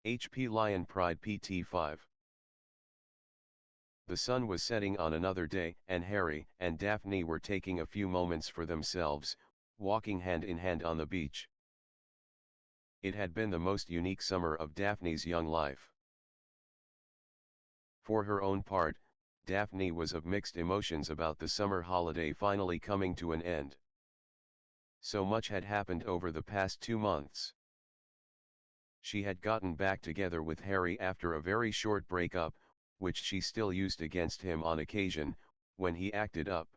HP Lion Pride PT5. The sun was setting on another day, and Harry and Daphne were taking a few moments for themselves, walking hand in hand on the beach. It had been the most unique summer of Daphne's young life. For her own part, Daphne was of mixed emotions about the summer holiday finally coming to an end. So much had happened over the past 2 months. She had gotten back together with Harry after a very short breakup, which she still used against him on occasion, when he acted up.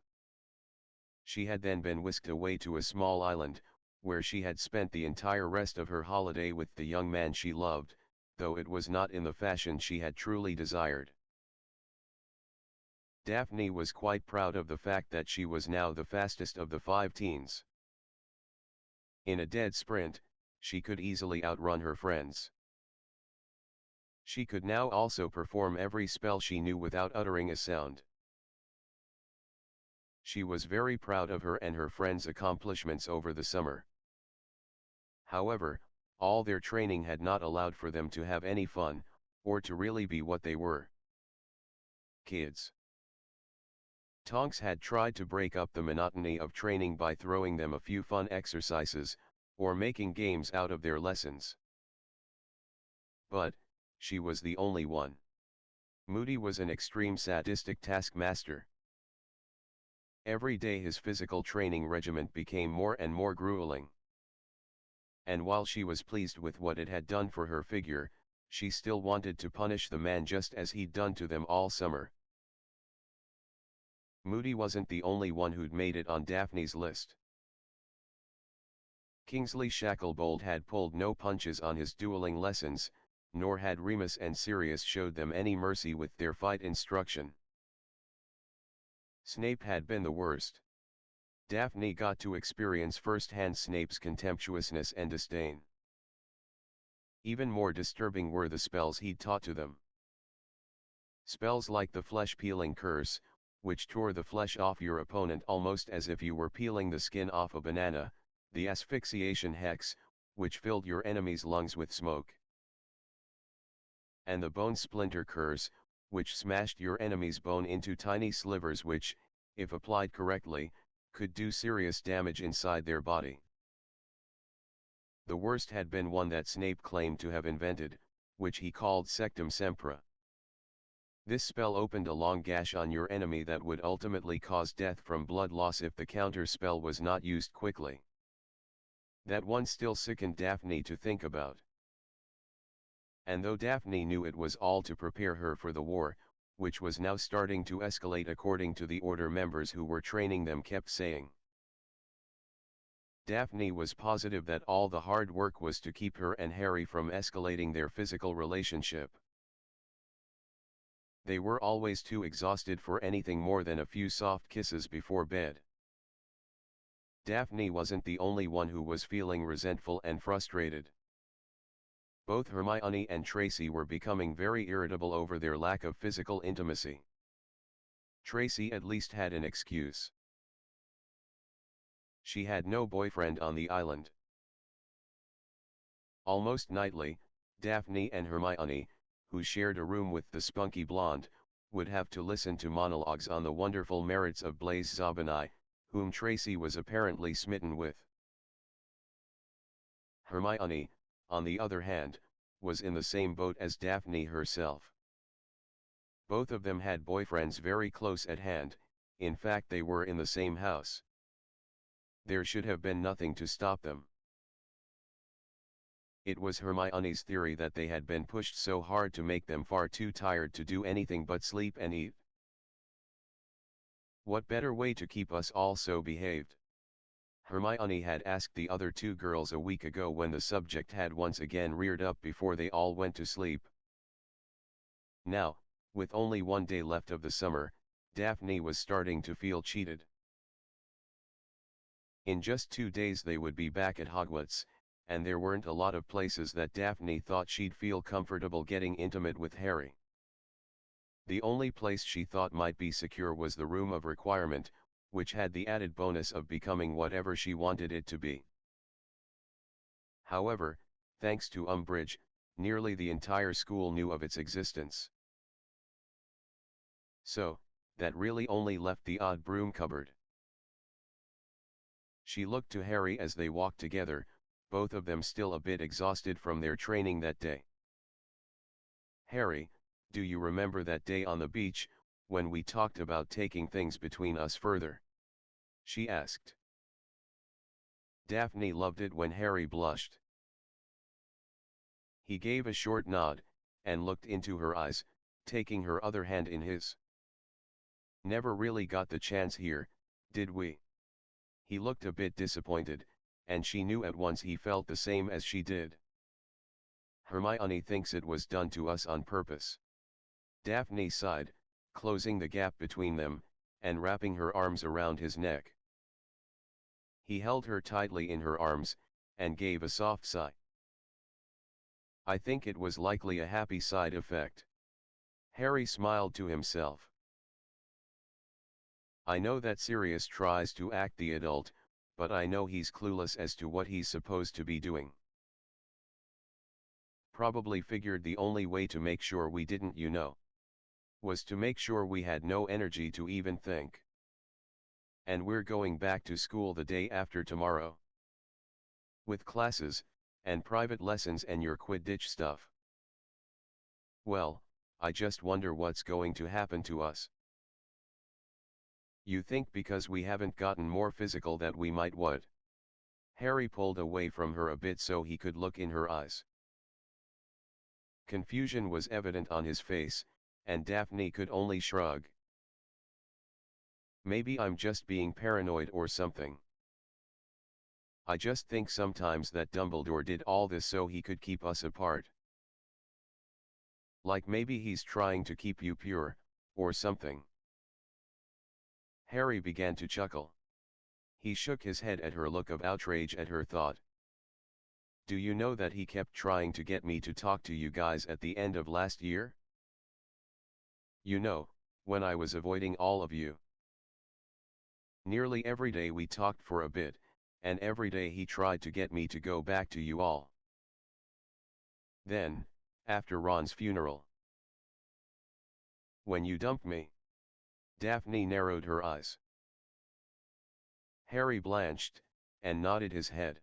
She had then been whisked away to a small island, where she had spent the entire rest of her holiday with the young man she loved, though it was not in the fashion she had truly desired. Daphne was quite proud of the fact that she was now the fastest of the 5 teens. In a dead sprint, she could easily outrun her friends. She could now also perform every spell she knew without uttering a sound. She was very proud of her and her friends' accomplishments over the summer. However, all their training had not allowed for them to have any fun, or to really be what they were. Kids. Tonks had tried to break up the monotony of training by throwing them a few fun exercises, or making games out of their lessons. But, she was the only one. Moody was an extreme sadistic taskmaster. Every day his physical training regimen became more and more grueling. And while she was pleased with what it had done for her figure, she still wanted to punish the man just as he'd done to them all summer. Moody wasn't the only one who'd made it on Daphne's list. Kingsley Shacklebolt had pulled no punches on his dueling lessons, nor had Remus and Sirius showed them any mercy with their fight instruction. Snape had been the worst. Daphne got to experience firsthand Snape's contemptuousness and disdain. Even more disturbing were the spells he'd taught to them. Spells like the flesh-peeling curse, which tore the flesh off your opponent almost as if you were peeling the skin off a banana, the asphyxiation hex, which filled your enemy's lungs with smoke, and the bone splinter curse, which smashed your enemy's bone into tiny slivers which, if applied correctly, could do serious damage inside their body. The worst had been one that Snape claimed to have invented, which he called Sectum Sempra. This spell opened a long gash on your enemy that would ultimately cause death from blood loss if the counter spell was not used quickly. That one still sickened Daphne to think about. And though Daphne knew it was all to prepare her for the war, which was now starting to escalate according to the Order members who were training them kept saying, Daphne was positive that all the hard work was to keep her and Harry from escalating their physical relationship. They were always too exhausted for anything more than a few soft kisses before bed. Daphne wasn't the only one who was feeling resentful and frustrated. Both Hermione and Tracy were becoming very irritable over their lack of physical intimacy. Tracy at least had an excuse. She had no boyfriend on the island. Almost nightly, Daphne and Hermione, who shared a room with the spunky blonde, would have to listen to monologues on the wonderful merits of Blaise Zabinai, whom Tracy was apparently smitten with. Hermione, on the other hand, was in the same boat as Daphne herself. Both of them had boyfriends very close at hand, in fact they were in the same house. There should have been nothing to stop them. It was Hermione's theory that they had been pushed so hard to make them far too tired to do anything but sleep and eat. What better way to keep us all so behaved? Hermione had asked the other 2 girls a week ago when the subject had once again reared up before they all went to sleep. Now, with only 1 day left of the summer, Daphne was starting to feel cheated. In just 2 days they would be back at Hogwarts, and there weren't a lot of places that Daphne thought she'd feel comfortable getting intimate with Harry. The only place she thought might be secure was the Room of Requirement, which had the added bonus of becoming whatever she wanted it to be. However, thanks to Umbridge, nearly the entire school knew of its existence. So, that really only left the odd broom cupboard. She looked to Harry as they walked together, both of them still a bit exhausted from their training that day. "Harry, do you remember that day on the beach, when we talked about taking things between us further?" she asked. Daphne loved it when Harry blushed. He gave a short nod, and looked into her eyes, taking her other hand in his. "Never really got the chance here, did we?" He looked a bit disappointed, and she knew at once he felt the same as she did. "Hermione thinks it was done to us on purpose." Daphne sighed, closing the gap between them, and wrapping her arms around his neck. He held her tightly in her arms, and gave a soft sigh. "I think it was likely a happy side effect." Harry smiled to himself. "I know that Sirius tries to act the adult, but I know he's clueless as to what he's supposed to be doing. Probably figured the only way to make sure we didn't, was to make sure we had no energy to even think. And we're going back to school the day after tomorrow. With classes, and private lessons and your Quidditch stuff. Well, I just wonder what's going to happen to us." "You think because we haven't gotten more physical that we might what?" Harry pulled away from her a bit so he could look in her eyes. Confusion was evident on his face, and Daphne could only shrug. "Maybe I'm just being paranoid or something. I just think sometimes that Dumbledore did all this so he could keep us apart. Like maybe he's trying to keep you pure, or something." Harry began to chuckle. He shook his head at her look of outrage at her thought. "Do you know that he kept trying to get me to talk to you guys at the end of last year? When I was avoiding all of you. Nearly every day we talked for a bit, and every day he tried to get me to go back to you all. Then, after Ron's funeral. When you dumped me." Daphne narrowed her eyes. Harry blanched, and nodded his head.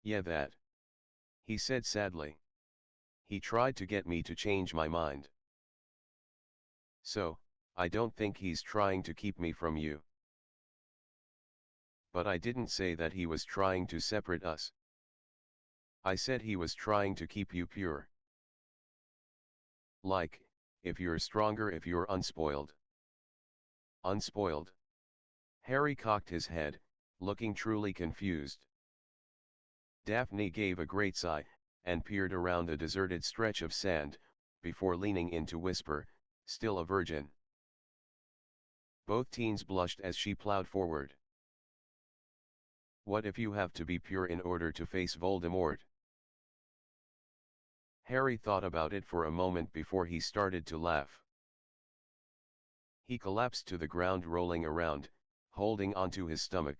"Yeah, that," he said sadly. "He tried to get me to change my mind. So, I don't think he's trying to keep me from you. But I didn't say that he was trying to separate us. I said he was trying to keep you pure. Like, if you're stronger if you're unspoiled." "Unspoiled?" Harry cocked his head, looking truly confused. Daphne gave a great sigh, and peered around a deserted stretch of sand, before leaning in to whisper, "Still a virgin." Both teens blushed as she plowed forward. "What if you have to be pure in order to face Voldemort?" Harry thought about it for a moment before he started to laugh. He collapsed to the ground, rolling around, holding onto his stomach.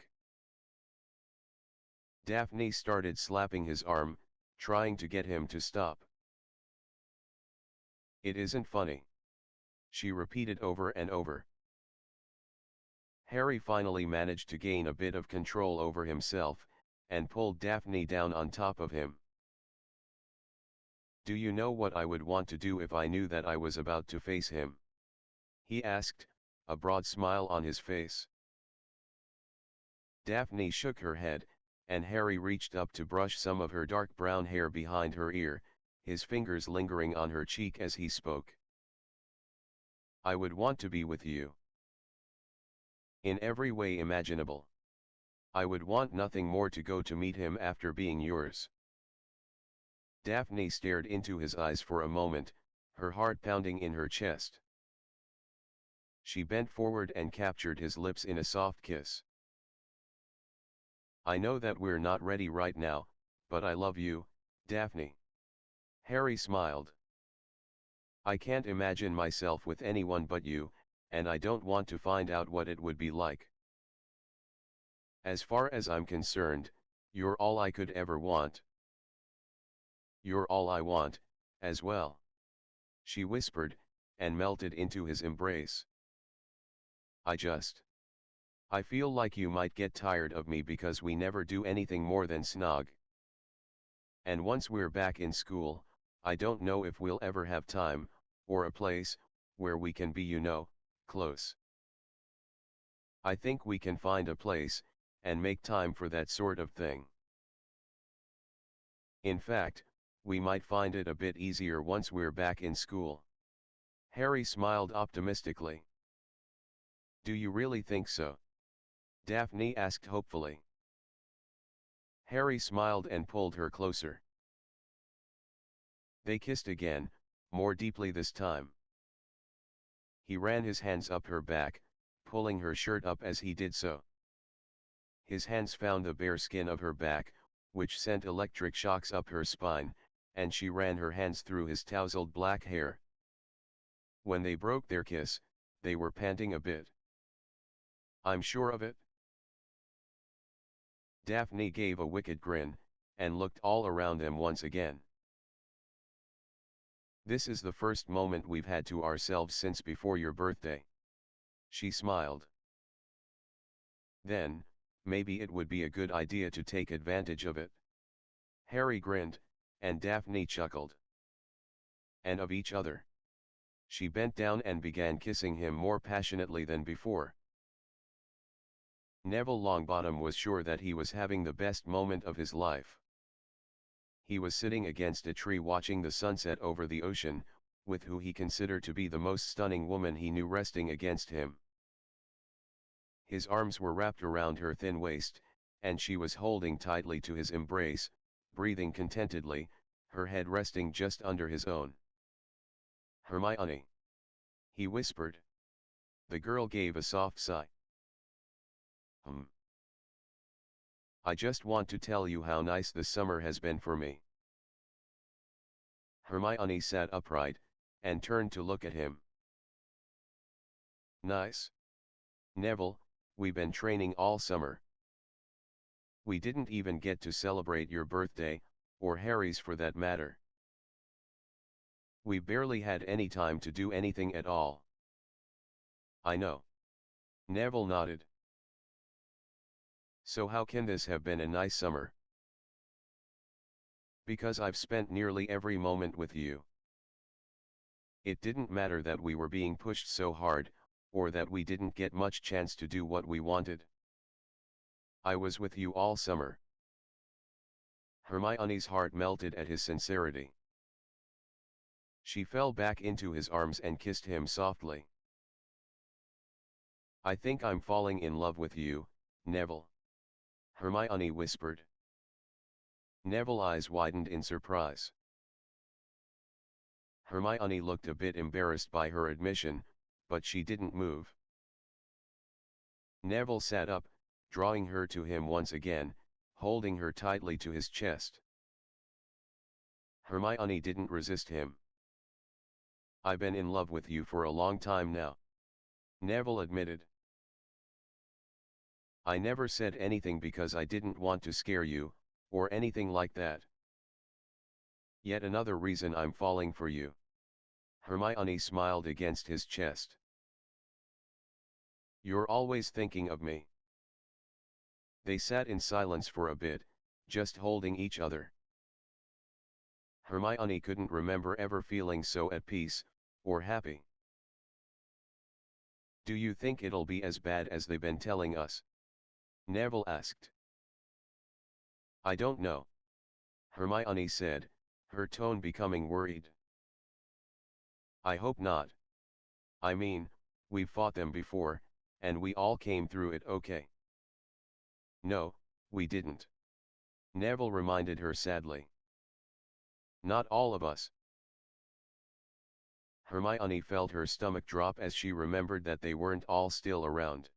Daphne started slapping his arm, trying to get him to stop. "It isn't funny," she repeated over and over. Harry finally managed to gain a bit of control over himself, and pulled Daphne down on top of him. "Do you know what I would want to do if I knew that I was about to face him?" he asked, a broad smile on his face. Daphne shook her head, and Harry reached up to brush some of her dark brown hair behind her ear, his fingers lingering on her cheek as he spoke. "I would want to be with you. In every way imaginable. I would want nothing more to go to meet him after being yours." Daphne stared into his eyes for a moment, her heart pounding in her chest. She bent forward and captured his lips in a soft kiss. "I know that we're not ready right now, but I love you, Daphne." Harry smiled. "I can't imagine myself with anyone but you, and I don't want to find out what it would be like. As far as I'm concerned, you're all I could ever want." You're all I want, as well. She whispered, and melted into his embrace. I feel like you might get tired of me because we never do anything more than snog. And once we're back in school, I don't know if we'll ever have time, or a place, where we can be close. I think we can find a place, and make time for that sort of thing. In fact, we might find it a bit easier once we're back in school. Harry smiled optimistically. Do you really think so? Daphne asked hopefully. Harry smiled and pulled her closer. They kissed again, more deeply this time. He ran his hands up her back, pulling her shirt up as he did so. His hands found the bare skin of her back, which sent electric shocks up her spine, and she ran her hands through his tousled black hair. When they broke their kiss, they were panting a bit. I'm sure of it. Daphne gave a wicked grin, and looked all around them once again. This is the first moment we've had to ourselves since before your birthday. She smiled. Then, maybe it would be a good idea to take advantage of it. Harry grinned, and Daphne chuckled. And of each other. She bent down and began kissing him more passionately than before. Neville Longbottom was sure that he was having the best moment of his life. He was sitting against a tree watching the sunset over the ocean, with who he considered to be the most stunning woman he knew resting against him. His arms were wrapped around her thin waist, and she was holding tightly to his embrace, breathing contentedly, her head resting just under his own. Hermione, he whispered. The girl gave a soft sigh. I just want to tell you how nice this summer has been for me. Hermione sat upright, and turned to look at him. Nice? Neville, we've been training all summer. We didn't even get to celebrate your birthday, or Harry's for that matter. We barely had any time to do anything at all. I know. Neville nodded. So how can this have been a nice summer? Because I've spent nearly every moment with you. It didn't matter that we were being pushed so hard, or that we didn't get much chance to do what we wanted. I was with you all summer. Hermione's heart melted at his sincerity. She fell back into his arms and kissed him softly. I think I'm falling in love with you, Neville. Hermione whispered. Neville's eyes widened in surprise. Hermione looked a bit embarrassed by her admission, but she didn't move. Neville sat up, drawing her to him once again, holding her tightly to his chest. Hermione didn't resist him. I've been in love with you for a long time now. Neville admitted. I never said anything because I didn't want to scare you, or anything like that. Yet another reason I'm falling for you. Hermione smiled against his chest. You're always thinking of me. They sat in silence for a bit, just holding each other. Hermione couldn't remember ever feeling so at peace, or happy. Do you think it'll be as bad as they've been telling us? Neville asked. I don't know. Hermione said, her tone becoming worried. I hope not. I mean, we've fought them before, and we all came through it okay. No, we didn't. Neville reminded her sadly. Not all of us. Hermione felt her stomach drop as she remembered that they weren't all still around.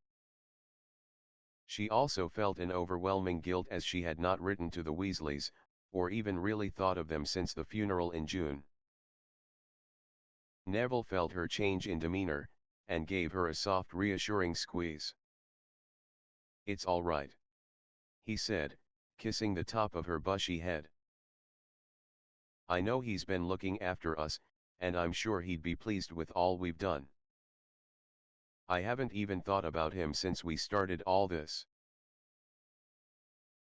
She also felt an overwhelming guilt as she had not written to the Weasleys, or even really thought of them since the funeral in June. Neville felt her change in demeanor, and gave her a soft reassuring squeeze. It's all right, he said, kissing the top of her bushy head. I know he's been looking after us, and I'm sure he'd be pleased with all we've done. I haven't even thought about him since we started all this.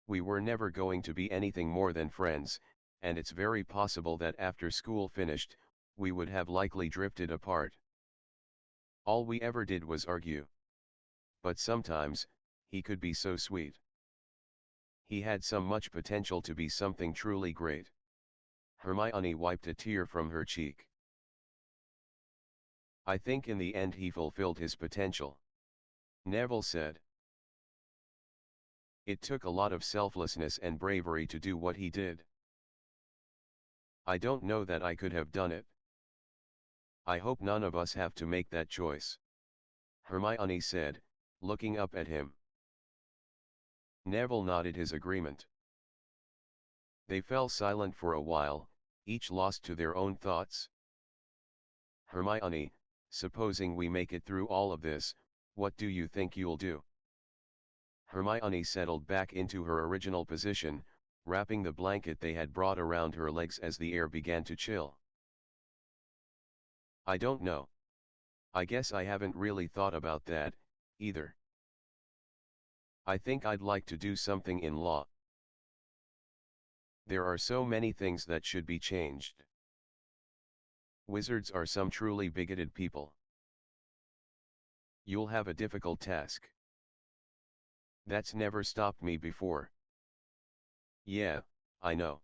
We were never going to be anything more than friends, and it's very possible that after school finished, we would have likely drifted apart. All we ever did was argue. But sometimes, he could be so sweet. He had so much potential to be something truly great. Hermione wiped a tear from her cheek. I think in the end he fulfilled his potential, Neville said. It took a lot of selflessness and bravery to do what he did. I don't know that I could have done it. I hope none of us have to make that choice, Hermione said, looking up at him. Neville nodded his agreement. They fell silent for a while, each lost to their own thoughts. Hermione, supposing we make it through all of this, what do you think you'll do? Hermione settled back into her original position, wrapping the blanket they had brought around her legs as the air began to chill. I don't know. I guess I haven't really thought about that, either. I think I'd like to do something in law. There are so many things that should be changed. Wizards are some truly bigoted people. You'll have a difficult task. That's never stopped me before. Yeah, I know.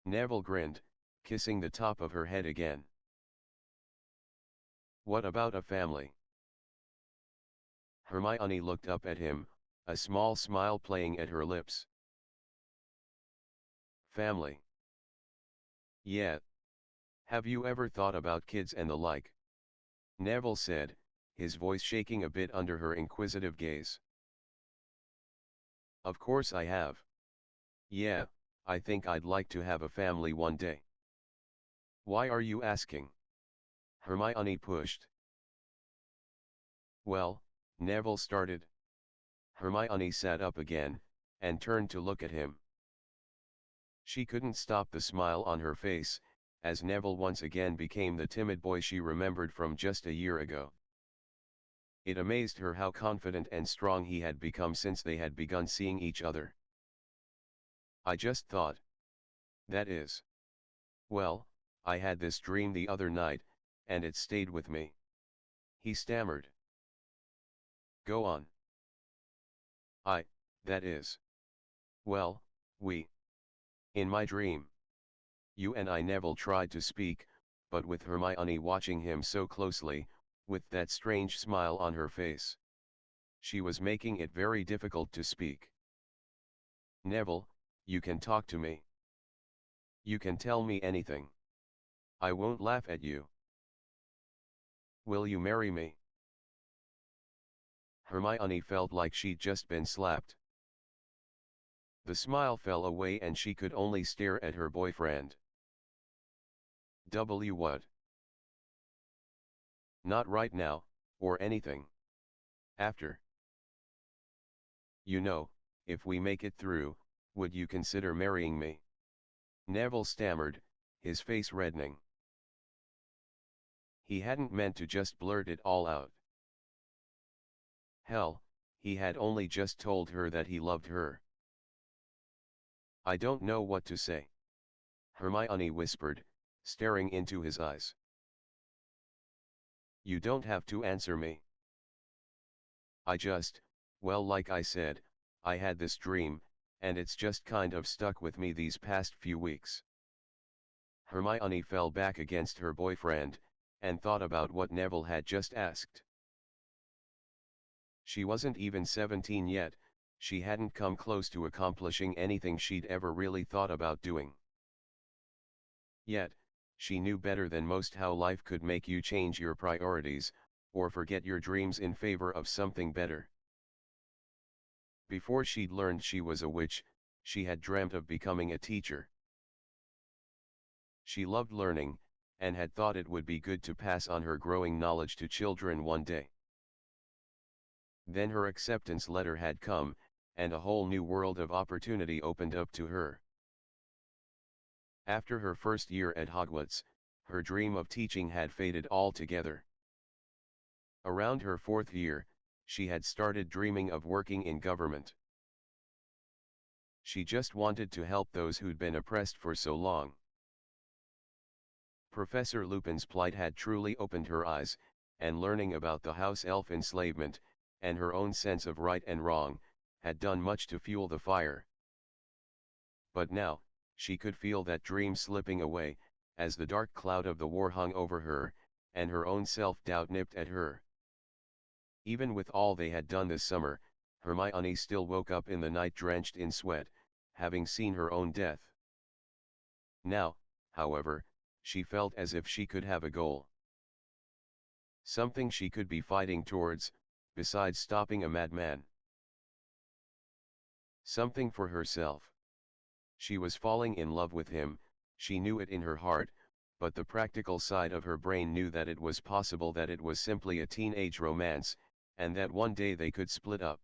Neville grinned, kissing the top of her head again. What about a family? Hermione looked up at him, a small smile playing at her lips. Family. Yeah. Have you ever thought about kids and the like? Neville said, his voice shaking a bit under her inquisitive gaze. Of course I have. Yeah, I think I'd like to have a family one day. Why are you asking? Hermione pushed. Well, Neville started. Hermione sat up again, and turned to look at him. She couldn't stop the smile on her face, as Neville once again became the timid boy she remembered from just a year ago. It amazed her how confident and strong he had become since they had begun seeing each other. I just thought. That is. Well, I had this dream the other night, and it stayed with me. He stammered. Go on. That is. Well, in my dream. You and I Neville tried to speak, but with Hermione watching him so closely, with that strange smile on her face, she was making it very difficult to speak. Neville, you can talk to me. You can tell me anything. I won't laugh at you. Will you marry me? Hermione felt like she'd just been slapped. The smile fell away and she could only stare at her boyfriend. What? Not right now, or anything. After. You know, if we make it through, would you consider marrying me? Neville stammered, his face reddening. He hadn't meant to just blurt it all out. Hell, he had only just told her that he loved her. I don't know what to say. Hermione whispered, staring into his eyes. You don't have to answer me. Well, like I said, I had this dream, and it's just kind of stuck with me these past few weeks. Hermione fell back against her boyfriend, and thought about what Neville had just asked. She wasn't even 17 yet, she hadn't come close to accomplishing anything she'd ever really thought about doing. Yet, she knew better than most how life could make you change your priorities, or forget your dreams in favor of something better. Before she'd learned she was a witch, she had dreamt of becoming a teacher. She loved learning, and had thought it would be good to pass on her growing knowledge to children one day. Then her acceptance letter had come, and a whole new world of opportunity opened up to her. After her first year at Hogwarts, her dream of teaching had faded altogether. Around her fourth year, she had started dreaming of working in government. She just wanted to help those who'd been oppressed for so long. Professor Lupin's plight had truly opened her eyes, and learning about the house elf enslavement, and her own sense of right and wrong, had done much to fuel the fire. But now, she could feel that dream slipping away, as the dark cloud of the war hung over her, and her own self-doubt nipped at her. Even with all they had done this summer, Hermione still woke up in the night drenched in sweat, having seen her own death. Now, however, she felt as if she could have a goal. Something she could be fighting towards, besides stopping a madman. Something for herself. She was falling in love with him, she knew it in her heart, but the practical side of her brain knew that it was possible that it was simply a teenage romance, and that one day they could split up.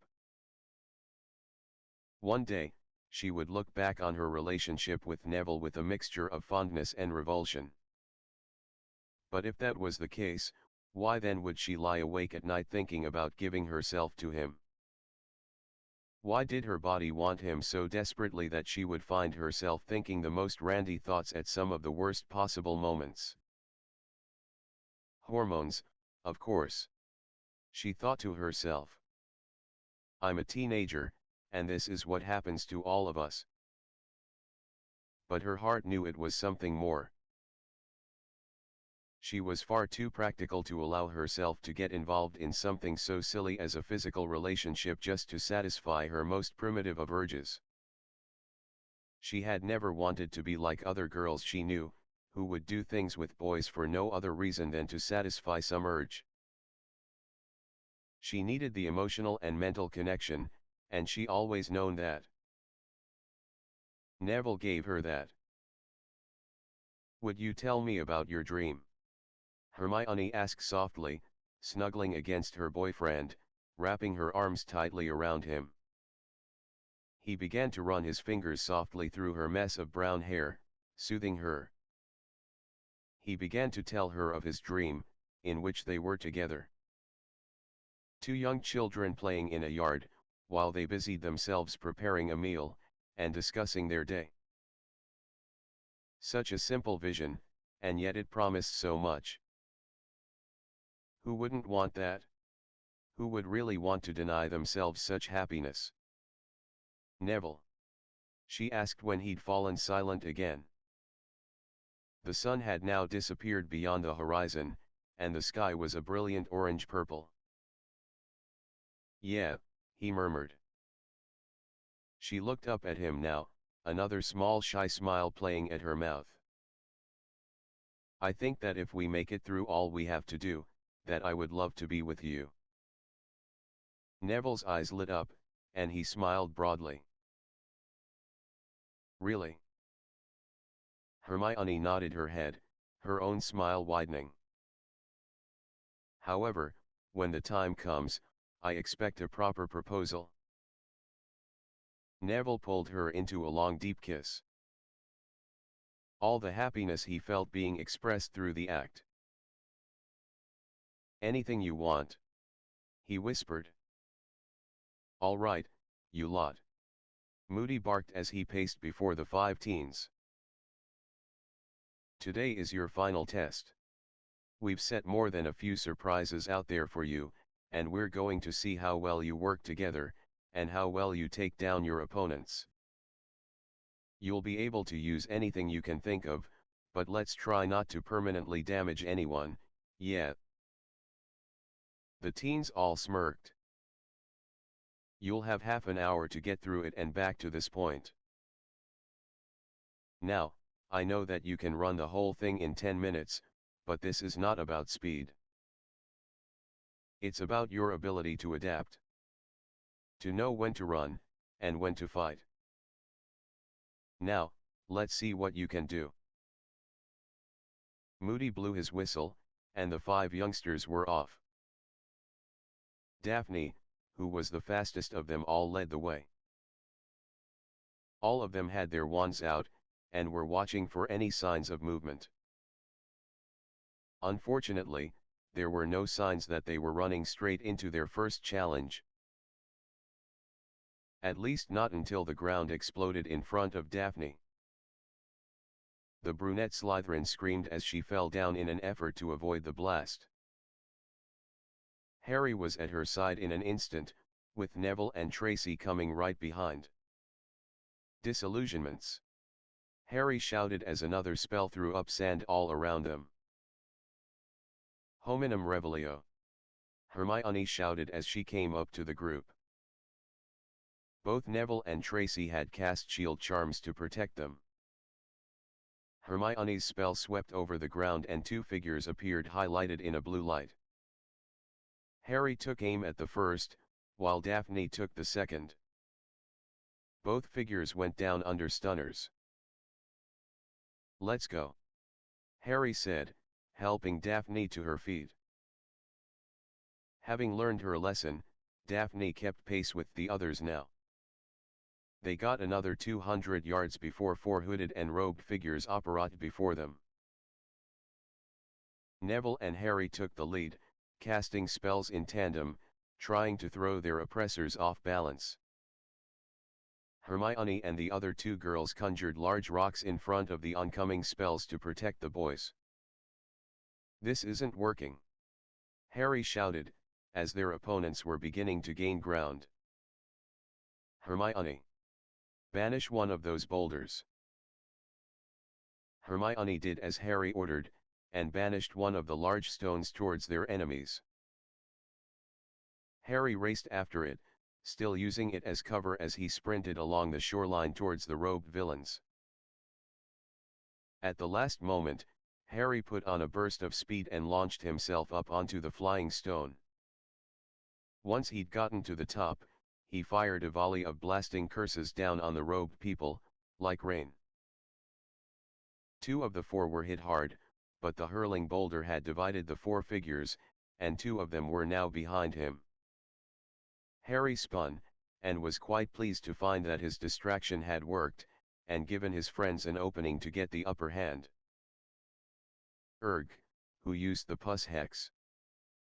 One day, she would look back on her relationship with Neville with a mixture of fondness and revulsion. But if that was the case, why then would she lie awake at night thinking about giving herself to him? Why did her body want him so desperately that she would find herself thinking the most randy thoughts at some of the worst possible moments? Hormones, of course. She thought to herself. I'm a teenager, and this is what happens to all of us. But her heart knew it was something more. She was far too practical to allow herself to get involved in something so silly as a physical relationship just to satisfy her most primitive of urges. She had never wanted to be like other girls she knew, who would do things with boys for no other reason than to satisfy some urge. She needed the emotional and mental connection, and she always known that. Neville gave her that. Would you tell me about your dream? Hermione asked softly, snuggling against her boyfriend, wrapping her arms tightly around him. He began to run his fingers softly through her mess of brown hair, soothing her. He began to tell her of his dream, in which they were together. Two young children playing in a yard, while they busied themselves preparing a meal, and discussing their day. Such a simple vision, and yet it promised so much. Who wouldn't want that? Who would really want to deny themselves such happiness? Neville? She asked when he'd fallen silent again. The sun had now disappeared beyond the horizon, and the sky was a brilliant orange-purple. Yeah, he murmured. She looked up at him now, another small shy smile playing at her mouth. I think that if we make it through all we have to do, that I would love to be with you. Neville's eyes lit up, and he smiled broadly. Really? Hermione nodded her head, her own smile widening. However, when the time comes, I expect a proper proposal. Neville pulled her into a long deep kiss. All the happiness he felt being expressed through the act. Anything you want, he whispered. All right, you lot. Moody barked as he paced before the 5 teens. Today is your final test. We've set more than a few surprises out there for you, and we're going to see how well you work together, and how well you take down your opponents. You'll be able to use anything you can think of, but let's try not to permanently damage anyone, yeah. The teens all smirked. You'll have half an hour to get through it and back to this point. Now, I know that you can run the whole thing in 10 minutes, but this is not about speed. It's about your ability to adapt. To know when to run, and when to fight. Now, let's see what you can do. Moody blew his whistle, and the 5 youngsters were off. Daphne, who was the fastest of them all, led the way. All of them had their wands out, and were watching for any signs of movement. Unfortunately, there were no signs that they were running straight into their first challenge. At least not until the ground exploded in front of Daphne. The brunette Slytherin screamed as she fell down in an effort to avoid the blast. Harry was at her side in an instant, with Neville and Tracy coming right behind. Disillusionments. Harry shouted as another spell threw up sand all around them. Hominum revelio. Hermione shouted as she came up to the group. Both Neville and Tracy had cast shield charms to protect them. Hermione's spell swept over the ground and two figures appeared highlighted in a blue light. Harry took aim at the first, while Daphne took the second. Both figures went down under stunners. "Let's go," Harry said, helping Daphne to her feet. Having learned her lesson, Daphne kept pace with the others now. They got another 200 yards before four hooded and robed figures apparated before them. Neville and Harry took the lead, casting spells in tandem, trying to throw their oppressors off balance. Hermione and the other two girls conjured large rocks in front of the oncoming spells to protect the boys. "This isn't working," Harry shouted, as their opponents were beginning to gain ground. "Hermione, banish one of those boulders." Hermione did as Harry ordered, and banished one of the large stones towards their enemies. Harry raced after it, still using it as cover as he sprinted along the shoreline towards the robed villains. At the last moment, Harry put on a burst of speed and launched himself up onto the flying stone. Once he'd gotten to the top, he fired a volley of blasting curses down on the robed people, like rain. Two of the four were hit hard, but the hurling boulder had divided the four figures, and two of them were now behind him. Harry spun, and was quite pleased to find that his distraction had worked, and given his friends an opening to get the upper hand. "Erg, who used the pus hex?"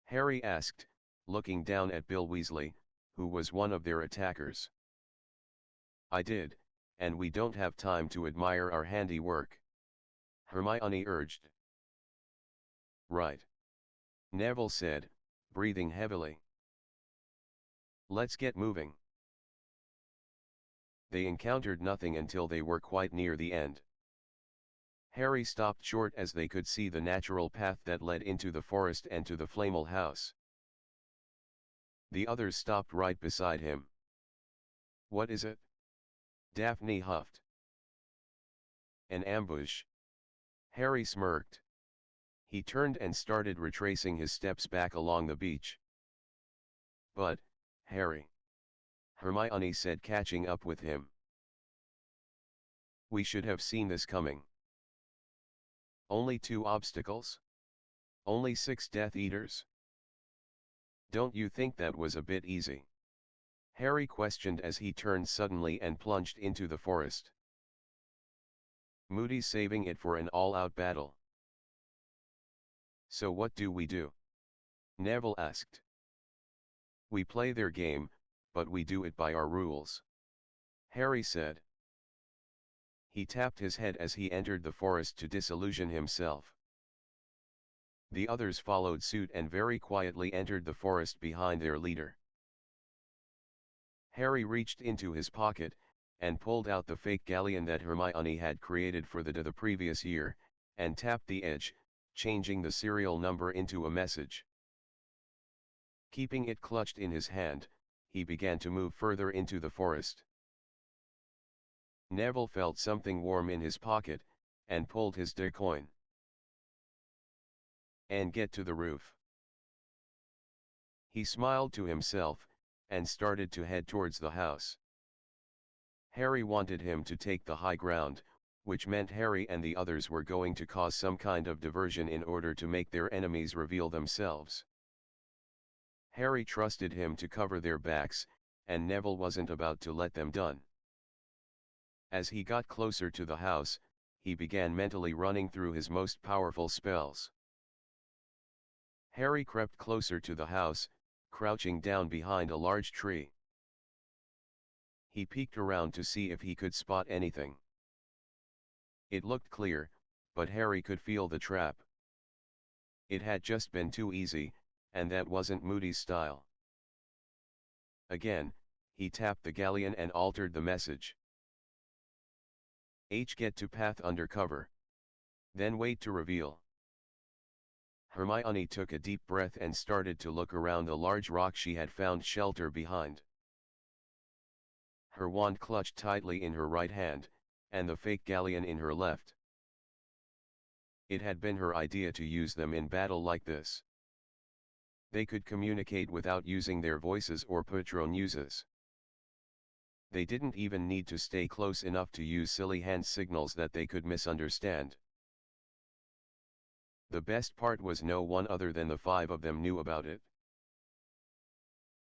Harry asked, looking down at Bill Weasley, who was one of their attackers. "I did, and we don't have time to admire our handiwork," Hermione urged. "Right," Neville said, breathing heavily. "Let's get moving." They encountered nothing until they were quite near the end. Harry stopped short as they could see the natural path that led into the forest and to the Flamel house. The others stopped right beside him. "What is it?" Daphne huffed. "An ambush." Harry smirked. He turned and started retracing his steps back along the beach. "But, Harry," Hermione said, catching up with him, "we should have seen this coming. Only 2 obstacles? Only 6 Death Eaters? Don't you think that was a bit easy?" Harry questioned as he turned suddenly and plunged into the forest. "Moody's saving it for an all-out battle." "So what do we do?" Neville asked. "We play their game, but we do it by our rules," Harry said. He tapped his head as he entered the forest to disillusion himself. The others followed suit and very quietly entered the forest behind their leader. Harry reached into his pocket, and pulled out the fake galleon that Hermione had created for the previous year, and tapped the edge, changing the serial number into a message. Keeping it clutched in his hand, he began to move further into the forest. Neville felt something warm in his pocket, and pulled his coin. "And get to the roof." He smiled to himself, and started to head towards the house. Harry wanted him to take the high ground, which meant Harry and the others were going to cause some kind of diversion in order to make their enemies reveal themselves. Harry trusted him to cover their backs, and Neville wasn't about to let them down. As he got closer to the house, he began mentally running through his most powerful spells. Harry crept closer to the house, crouching down behind a large tree. He peeked around to see if he could spot anything. It looked clear, but Harry could feel the trap. It had just been too easy, and that wasn't Moody's style. Again, he tapped the galleon and altered the message. Get to path under cover. Then wait to reveal. Hermione took a deep breath and started to look around the large rock she had found shelter behind. Her wand clutched tightly in her right hand, and the fake galleon in her left. It had been her idea to use them in battle like this. They could communicate without using their voices or patronuses. They didn't even need to stay close enough to use silly hand signals that they could misunderstand. The best part was no one other than the 5 of them knew about it.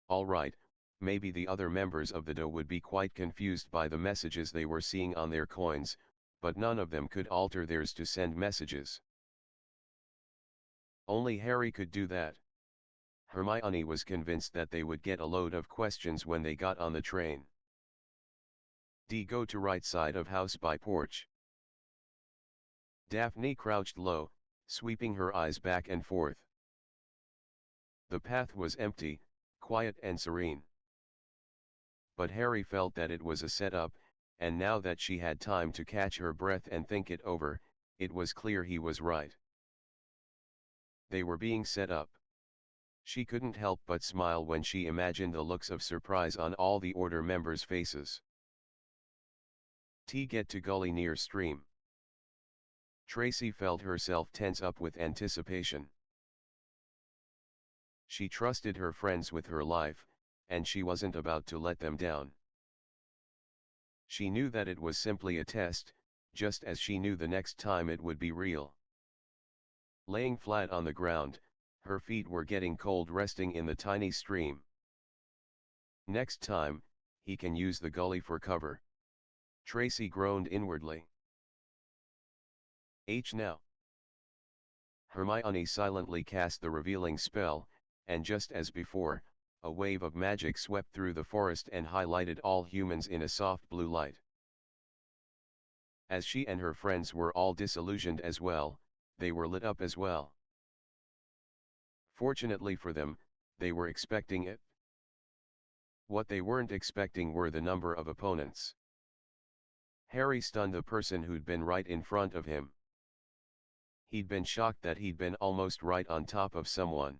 All right, maybe the other members of the DO would be quite confused by the messages they were seeing on their coins, but none of them could alter theirs to send messages. Only Harry could do that. Hermione was convinced that they would get a load of questions when they got on the train. Go to right side of house by porch. Daphne crouched low, sweeping her eyes back and forth. The path was empty, quiet and serene. But Harry felt that it was a setup, and now that she had time to catch her breath and think it over, it was clear he was right. They were being set up. She couldn't help but smile when she imagined the looks of surprise on all the Order members' faces. Get to gully near stream. Tracy felt herself tense up with anticipation. She trusted her friends with her life, and she wasn't about to let them down. She knew that it was simply a test, just as she knew the next time it would be real. Laying flat on the ground, her feet were getting cold resting in the tiny stream. Next time, he can use the gully for cover. Tracy groaned inwardly. Now. Hermione silently cast the revealing spell, and just as before, a wave of magic swept through the forest and highlighted all humans in a soft blue light. As she and her friends were all disillusioned as well, they were lit up as well. Fortunately for them, they were expecting it. What they weren't expecting were the number of opponents. Harry stunned the person who'd been right in front of him. He'd been shocked that he'd been almost right on top of someone.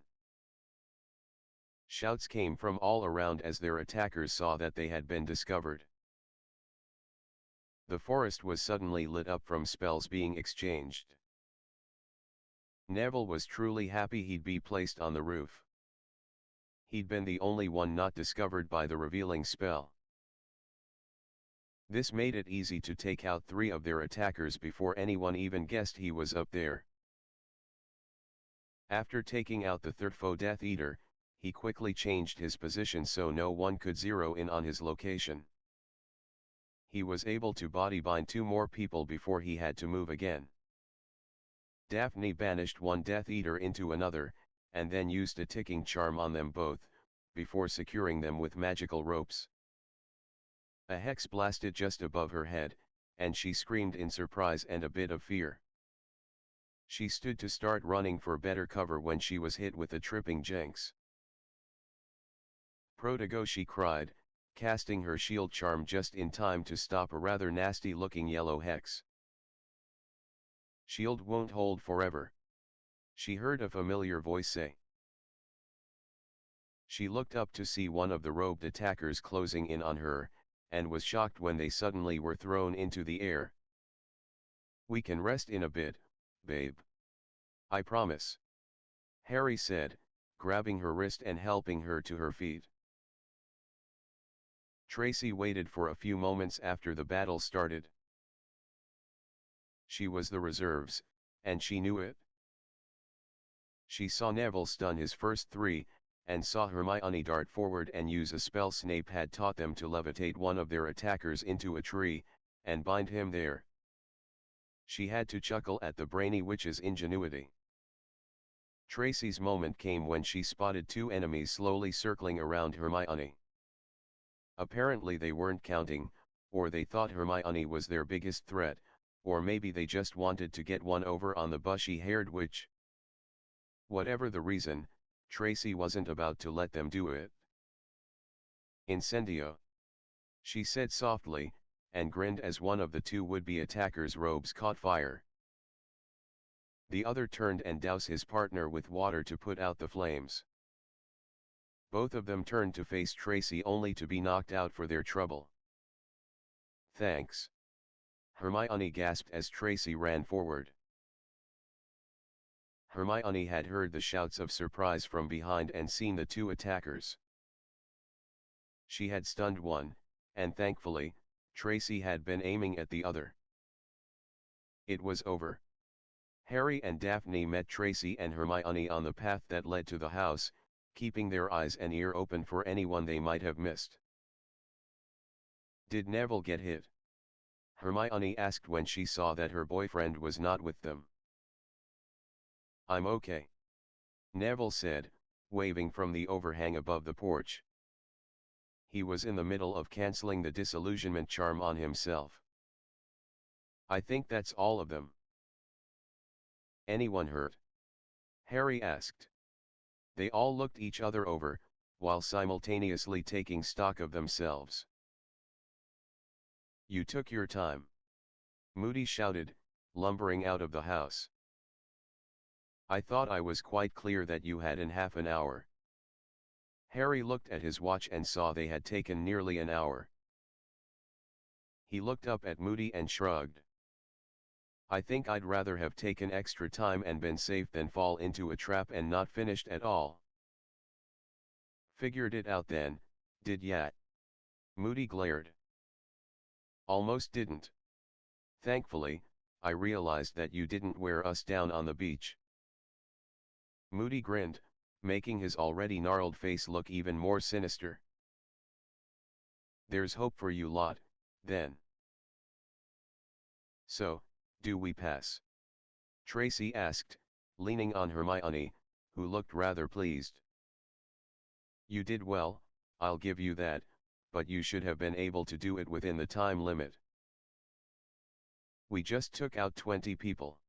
Shouts came from all around as their attackers saw that they had been discovered. The forest was suddenly lit up from spells being exchanged. Neville was truly happy he'd be placed on the roof. He'd been the only one not discovered by the revealing spell. This made it easy to take out 3 of their attackers before anyone even guessed he was up there. After taking out the third foe Death Eater, he quickly changed his position so no one could zero in on his location. He was able to bodybind 2 more people before he had to move again. Daphne banished one Death Eater into another, and then used a ticking charm on them both, before securing them with magical ropes. A hex blasted just above her head, and she screamed in surprise and a bit of fear. She stood to start running for better cover when she was hit with a tripping Jinx. Protego, she cried, casting her shield charm just in time to stop a rather nasty-looking yellow hex. Shield won't hold forever. She heard a familiar voice say. She looked up to see one of the robed attackers closing in on her, and was shocked when they suddenly were thrown into the air. "We can rest in a bit, babe. I promise," Harry said, grabbing her wrist and helping her to her feet. Tracy waited for a few moments after the battle started. She was the reserves, and she knew it. She saw Neville stun his first 3, and saw Hermione dart forward and use a spell Snape had taught them to levitate one of their attackers into a tree, and bind him there. She had to chuckle at the brainy witch's ingenuity. Tracy's moment came when she spotted two enemies slowly circling around Hermione. Apparently they weren't counting, or they thought Hermione was their biggest threat, or maybe they just wanted to get one over on the bushy-haired witch. Whatever the reason, Tracy wasn't about to let them do it. Incendio, she said softly, and grinned as one of the two would-be attackers' robes caught fire. The other turned and doused his partner with water to put out the flames. Both of them turned to face Tracy only to be knocked out for their trouble. "Thanks," Hermione gasped as Tracy ran forward. Hermione had heard the shouts of surprise from behind and seen the two attackers. She had stunned one, and thankfully, Tracy had been aiming at the other. It was over. Harry and Daphne met Tracy and Hermione on the path that led to the house, keeping their eyes and ear open for anyone they might have missed. "Did Neville get hit?" Hermione asked when she saw that her boyfriend was not with them. "I'm okay," Neville said, waving from the overhang above the porch. He was in the middle of cancelling the disillusionment charm on himself. "I think that's all of them." "Anyone hurt?" Harry asked. They all looked each other over, while simultaneously taking stock of themselves. "You took your time," Moody shouted, lumbering out of the house. "I thought I was quite clear that you had in half an hour." Harry looked at his watch and saw they had taken nearly an hour. He looked up at Moody and shrugged. "I think I'd rather have taken extra time and been safe than fall into a trap and not finished at all." "Figured it out then, did ya?" Moody glared. "Almost didn't. Thankfully, I realized that you didn't wear us down on the beach." Moody grinned, making his already gnarled face look even more sinister. "There's hope for you lot, then." "So, do we pass?" Tracy asked, leaning on Hermione, who looked rather pleased. "You did well, I'll give you that, but you should have been able to do it within the time limit." "We just took out 20 people."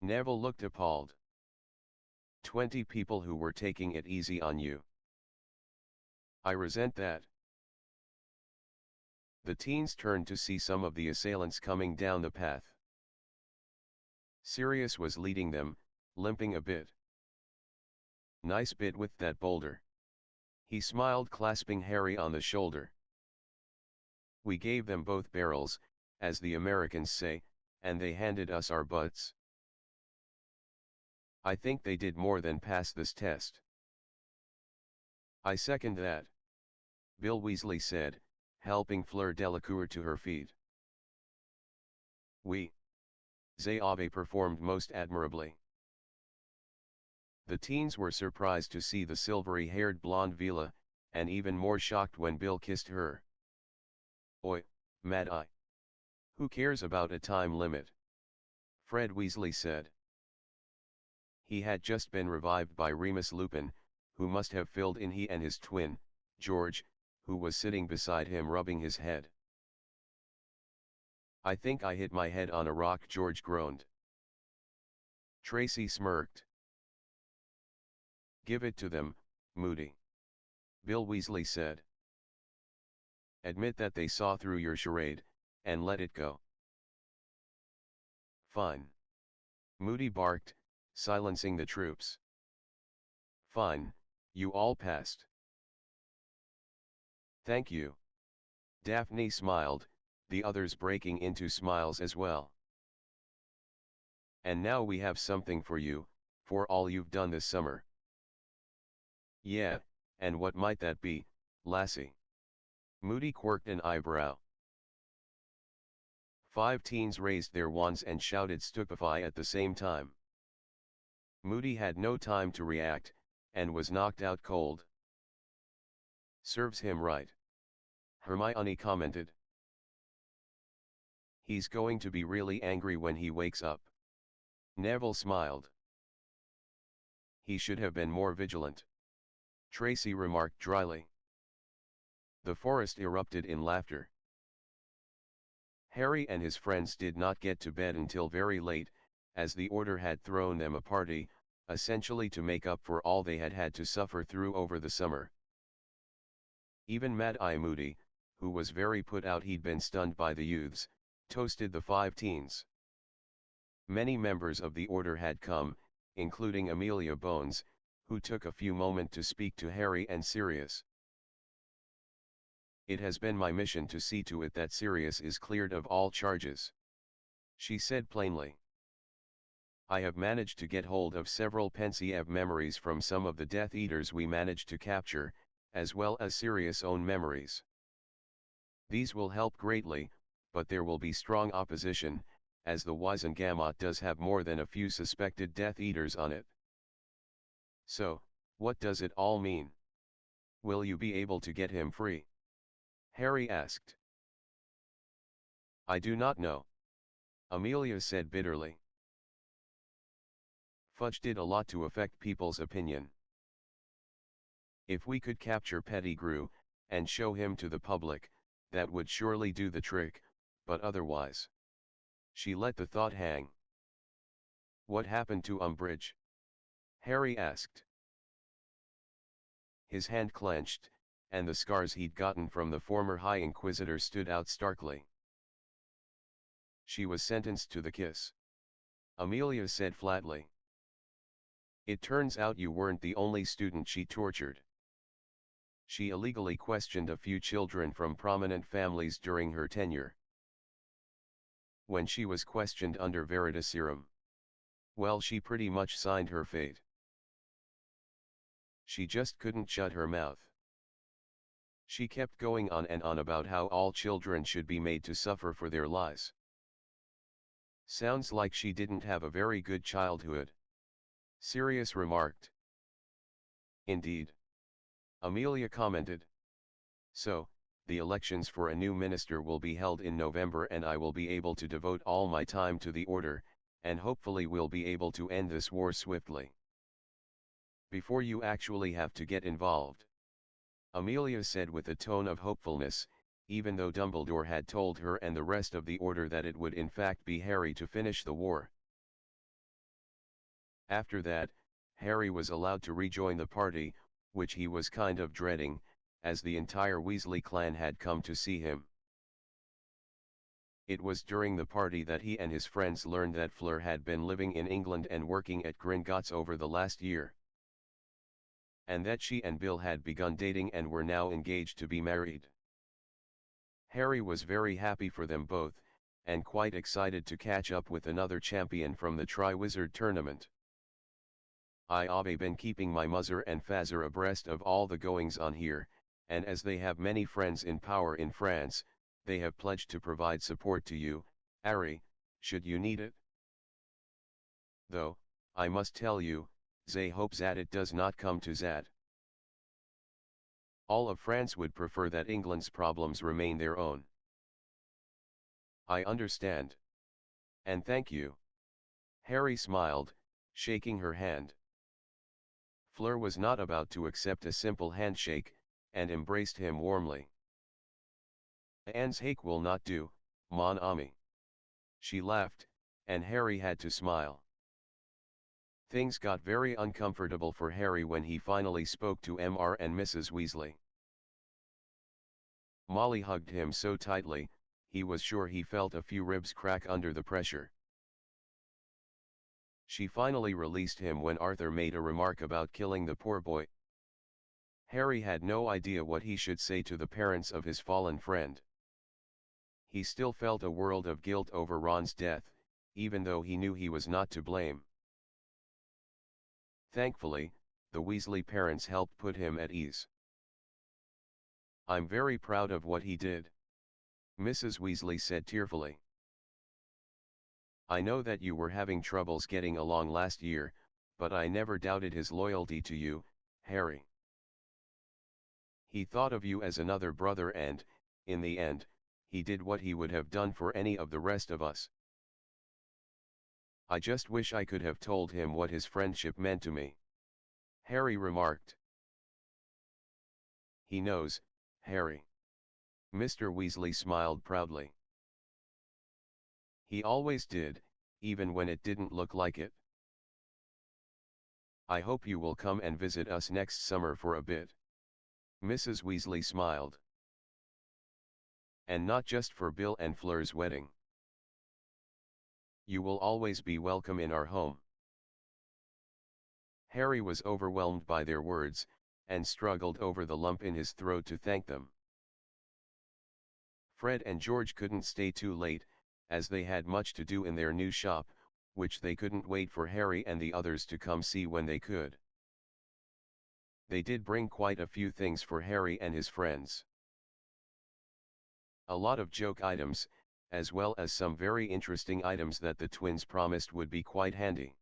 Neville looked appalled. 20 people who were taking it easy on you. "I resent that." The teens turned to see some of the assailants coming down the path. Sirius was leading them, limping a bit. "Nice bit with that boulder." He smiled, clasping Harry on the shoulder. "We gave them both barrels, as the Americans say, and they handed us our butts." "I think they did more than pass this test." "I second that," Bill Weasley said, helping Fleur Delacour to her feet. "We. Zayave performed most admirably." The teens were surprised to see the silvery-haired blonde Vila, and even more shocked when Bill kissed her. "Oi, Mad-Eye. Who cares about a time limit?" Fred Weasley said. He had just been revived by Remus Lupin, who must have filled in he and his twin, George, who was sitting beside him rubbing his head. "I think I hit my head on a rock," George groaned. Tracy smirked. "Give it to them, Moody," Bill Weasley said. "Admit that they saw through your charade, and let it go." "Fine," Moody barked, silencing the troops. "Fine, you all passed." "Thank you." Daphne smiled, the others breaking into smiles as well. "And now we have something for you, for all you've done this summer." "Yeah, and what might that be, lassie?" Moody quirked an eyebrow. 5 teens raised their wands and shouted stupefy at the same time. Moody had no time to react, and was knocked out cold. "Serves him right," Hermione commented. He's going to be really angry when he wakes up. Neville smiled. He should have been more vigilant, Tracy remarked dryly. The forest erupted in laughter. Harry and his friends did not get to bed until very late, as the Order had thrown them a party, essentially to make up for all they had had to suffer through over the summer. Even Mad-Eye Moody, who was very put out he'd been stunned by the youths, toasted the 5 teens. Many members of the Order had come, including Amelia Bones, who took a few moments to speak to Harry and Sirius. "It has been my mission to see to it that Sirius is cleared of all charges," she said plainly. "I have managed to get hold of several Pensiev memories from some of the Death Eaters we managed to capture, as well as Sirius' own memories. These will help greatly, but there will be strong opposition, as the Wizengamot does have more than a few suspected Death Eaters on it." "So, what does it all mean? Will you be able to get him free?" Harry asked. "I do not know," Amelia said bitterly. "Fudge did a lot to affect people's opinion. If we could capture Pettigrew, and show him to the public, that would surely do the trick, but otherwise..." She let the thought hang. "What happened to Umbridge?" Harry asked. His hand clenched, and the scars he'd gotten from the former High Inquisitor stood out starkly. "She was sentenced to the kiss," Amelia said flatly. "It turns out you weren't the only student she tortured. She illegally questioned a few children from prominent families during her tenure. When she was questioned under Veritaserum, well, she pretty much signed her fate. She just couldn't shut her mouth. She kept going on and on about how all children should be made to suffer for their lies. Sounds like she didn't have a very good childhood," Sirius remarked. "Indeed," Amelia commented. "So, the elections for a new minister will be held in November and I will be able to devote all my time to the Order, and hopefully we'll be able to end this war swiftly. Before you actually have to get involved," Amelia said with a tone of hopefulness, even though Dumbledore had told her and the rest of the Order that it would in fact be Harry to finish the war. After that, Harry was allowed to rejoin the party, which he was kind of dreading, as the entire Weasley clan had come to see him. It was during the party that he and his friends learned that Fleur had been living in England and working at Gringotts over the last year. And that she and Bill had begun dating and were now engaged to be married. Harry was very happy for them both, and quite excited to catch up with another champion from the Triwizard Tournament. "I've been keeping my mother and father abreast of all the goings on here, and as they have many friends in power in France, they have pledged to provide support to you, Harry, should you need it. Though, I must tell you, they hope that it does not come to that. All of France would prefer that England's problems remain their own." "I understand. And thank you." Harry smiled, shaking her hand. Fleur was not about to accept a simple handshake, and embraced him warmly. "Anne's hake will not do, mon ami." She laughed, and Harry had to smile. Things got very uncomfortable for Harry when he finally spoke to Mr. and Mrs. Weasley. Molly hugged him so tightly, he was sure he felt a few ribs crack under the pressure. She finally released him when Arthur made a remark about killing the poor boy. Harry had no idea what he should say to the parents of his fallen friend. He still felt a world of guilt over Ron's death, even though he knew he was not to blame. Thankfully, the Weasley parents helped put him at ease. "I'm very proud of what he did," Mrs. Weasley said tearfully. "I know that you were having troubles getting along last year, but I never doubted his loyalty to you, Harry. He thought of you as another brother and, in the end, he did what he would have done for any of the rest of us. I just wish I could have told him what his friendship meant to me," Harry remarked. "He knows, Harry." Mr. Weasley smiled proudly. "He always did, even when it didn't look like it. I hope you will come and visit us next summer for a bit." Mrs. Weasley smiled. "And not just for Bill and Fleur's wedding. You will always be welcome in our home." Harry was overwhelmed by their words, and struggled over the lump in his throat to thank them. Fred and George couldn't stay too late, as they had much to do in their new shop, which they couldn't wait for Harry and the others to come see when they could. They did bring quite a few things for Harry and his friends. A lot of joke items, as well as some very interesting items that the twins promised would be quite handy.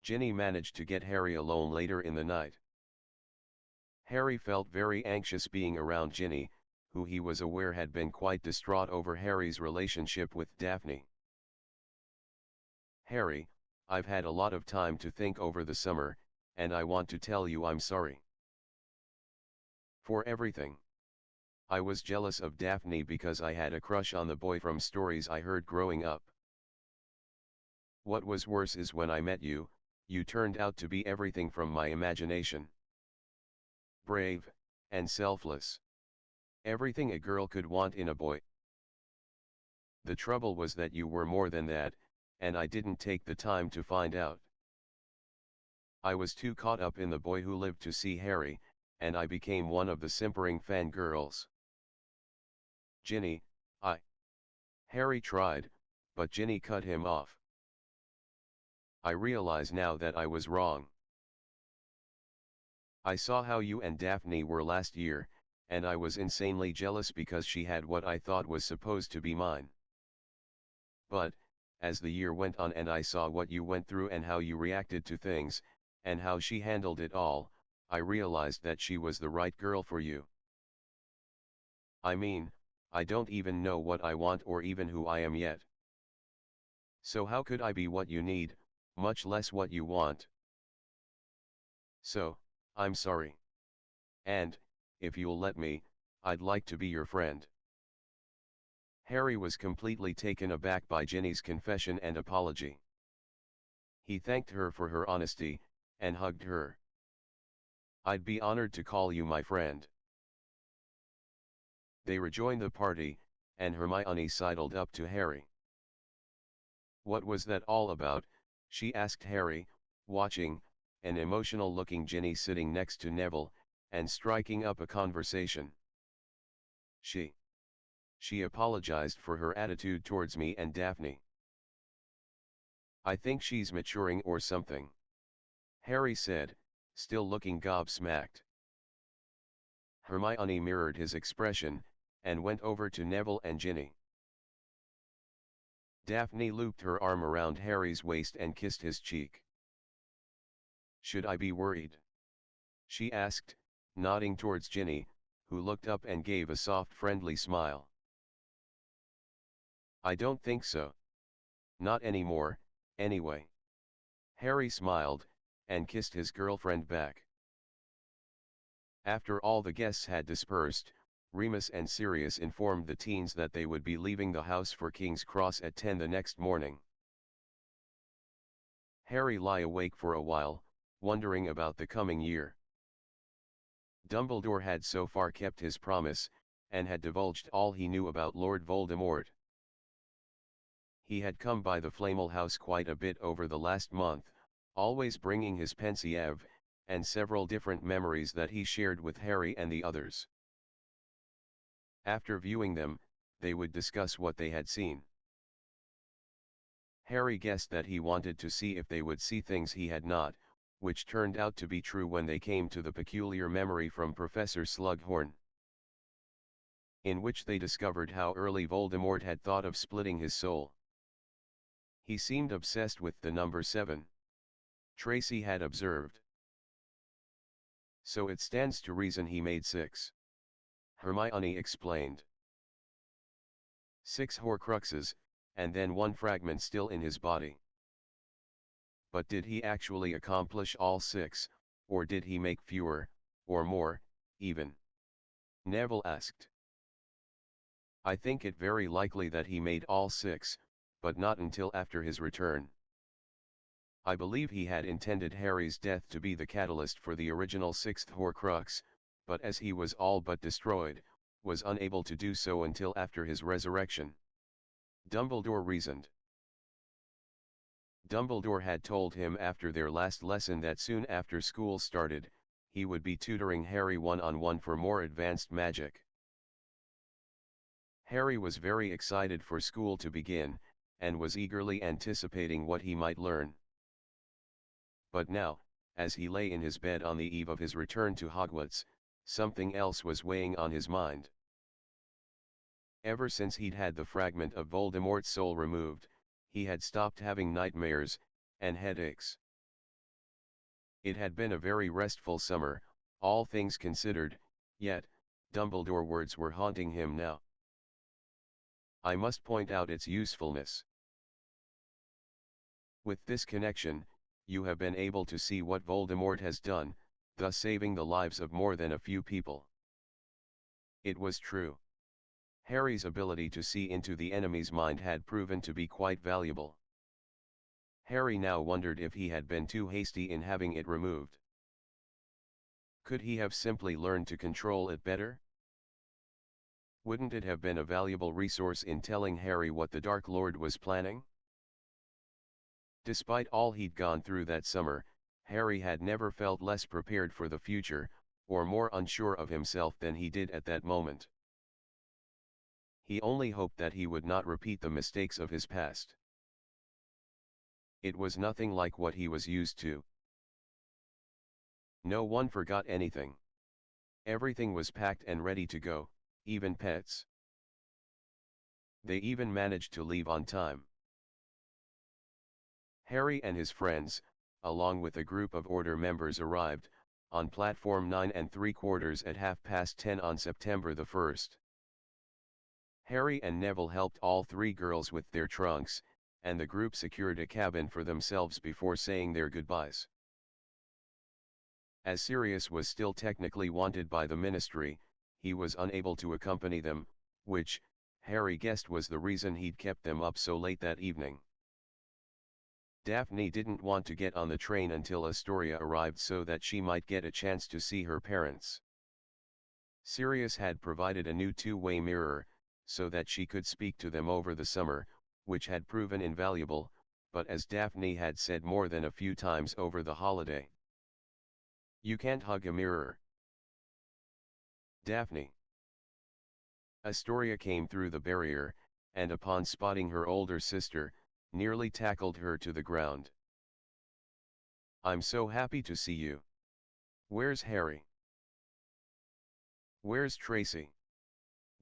Ginny managed to get Harry alone later in the night. Harry felt very anxious being around Ginny, who he was aware had been quite distraught over Harry's relationship with Daphne. "Harry, I've had a lot of time to think over the summer, and I want to tell you I'm sorry. For everything. I was jealous of Daphne because I had a crush on the boy from stories I heard growing up. What was worse is when I met you, you turned out to be everything from my imagination. Brave, and selfless. Everything a girl could want in a boy. The trouble was that you were more than that, and I didn't take the time to find out. I was too caught up in the boy who lived to see Harry, and I became one of the simpering fangirls. Ginny, Harry tried, but Ginny cut him off. I realize now that I was wrong. I saw how you and Daphne were last year, and I was insanely jealous because she had what I thought was supposed to be mine. But, as the year went on and I saw what you went through and how you reacted to things, and how she handled it all, I realized that she was the right girl for you. I mean, I don't even know what I want or even who I am yet. So how could I be what you need, much less what you want? So, I'm sorry. And, if you'll let me, I'd like to be your friend." Harry was completely taken aback by Ginny's confession and apology. He thanked her for her honesty, and hugged her. "I'd be honored to call you my friend." They rejoined the party, and Hermione sidled up to Harry. "What was that all about?" she asked Harry, watching an emotional-looking Ginny sitting next to Neville, and striking up a conversation. She apologized for her attitude towards me and Daphne. "I think she's maturing or something," Harry said, still looking gobsmacked. Hermione mirrored his expression, and went over to Neville and Ginny. Daphne looped her arm around Harry's waist and kissed his cheek. "Should I be worried?" she asked, nodding towards Ginny, who looked up and gave a soft friendly smile. "I don't think so. Not anymore, anyway." Harry smiled, and kissed his girlfriend back. After all the guests had dispersed, Remus and Sirius informed the teens that they would be leaving the house for King's Cross at 10 the next morning. Harry lay awake for a while, wondering about the coming year. Dumbledore had so far kept his promise, and had divulged all he knew about Lord Voldemort. He had come by the Flamel house quite a bit over the last month, always bringing his pensieve, and several different memories that he shared with Harry and the others. After viewing them, they would discuss what they had seen. Harry guessed that he wanted to see if they would see things he had not, which turned out to be true when they came to the peculiar memory from Professor Slughorn, in which they discovered how early Voldemort had thought of splitting his soul. He seemed obsessed with the number 7. Tracy had observed. "So it stands to reason he made 6. Hermione explained. 6 Horcruxes, and then 1 fragment still in his body. But did he actually accomplish all 6, or did he make fewer, or more, even? Neville asked. I think it very likely that he made all 6, but not until after his return. I believe he had intended Harry's death to be the catalyst for the original 6th Horcrux, but as he was all but destroyed, was unable to do so until after his resurrection. Dumbledore reasoned. Dumbledore had told him after their last lesson that soon after school started, he would be tutoring Harry one-on-one for more advanced magic. Harry was very excited for school to begin, and was eagerly anticipating what he might learn. But now, as he lay in his bed on the eve of his return to Hogwarts, something else was weighing on his mind. Ever since he'd had the fragment of Voldemort's soul removed, he had stopped having nightmares, and headaches. It had been a very restful summer, all things considered, yet, Dumbledore's words were haunting him now. I must point out its usefulness. With this connection, you have been able to see what Voldemort has done, thus saving the lives of more than a few people. It was true. Harry's ability to see into the enemy's mind had proven to be quite valuable. Harry now wondered if he had been too hasty in having it removed. Could he have simply learned to control it better? Wouldn't it have been a valuable resource in telling Harry what the Dark Lord was planning? Despite all he'd gone through that summer, Harry had never felt less prepared for the future, or more unsure of himself than he did at that moment. He only hoped that he would not repeat the mistakes of his past. It was nothing like what he was used to. No one forgot anything. Everything was packed and ready to go, even pets. They even managed to leave on time. Harry and his friends, along with a group of Order members, arrived on platform 9 3/4 at 10:30 on September the 1st. Harry and Neville helped all 3 girls with their trunks, and the group secured a cabin for themselves before saying their goodbyes. As Sirius was still technically wanted by the Ministry, he was unable to accompany them, which, Harry guessed, was the reason he'd kept them up so late that evening. Daphne didn't want to get on the train until Astoria arrived so that she might get a chance to see her parents. Sirius had provided a new 2-way mirror, so that she could speak to them over the summer, which had proven invaluable, but as Daphne had said more than a few times over the holiday, "You can't hug a mirror." Daphne. Astoria came through the barrier, and upon spotting her older sister, nearly tackled her to the ground. "I'm so happy to see you. Where's Harry? Where's Tracy?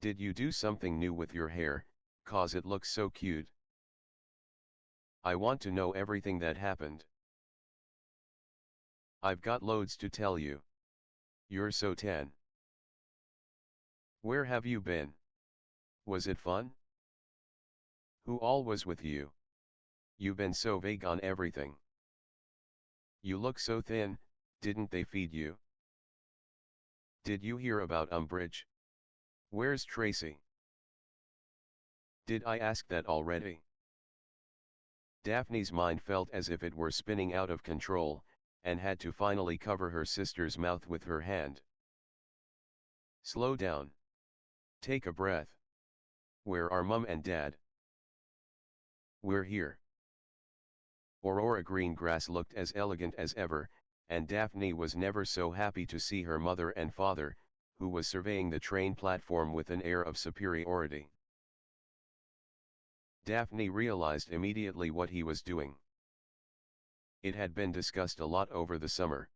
Did you do something new with your hair, 'cause it looks so cute? I want to know everything that happened. I've got loads to tell you. You're so 10. Where have you been? Was it fun? Who all was with you? You've been so vague on everything. You look so thin, didn't they feed you? Did you hear about Umbridge? Where's Tracy? Did I ask that already?" Daphne's mind felt as if it were spinning out of control, and had to finally cover her sister's mouth with her hand. "Slow down. Take a breath. Where are Mum and Dad?" "We're here." Aurora Greengrass looked as elegant as ever, and Daphne was never so happy to see her mother and father, who was surveying the train platform with an air of superiority. Daphne realized immediately what he was doing. It had been discussed a lot over the summer.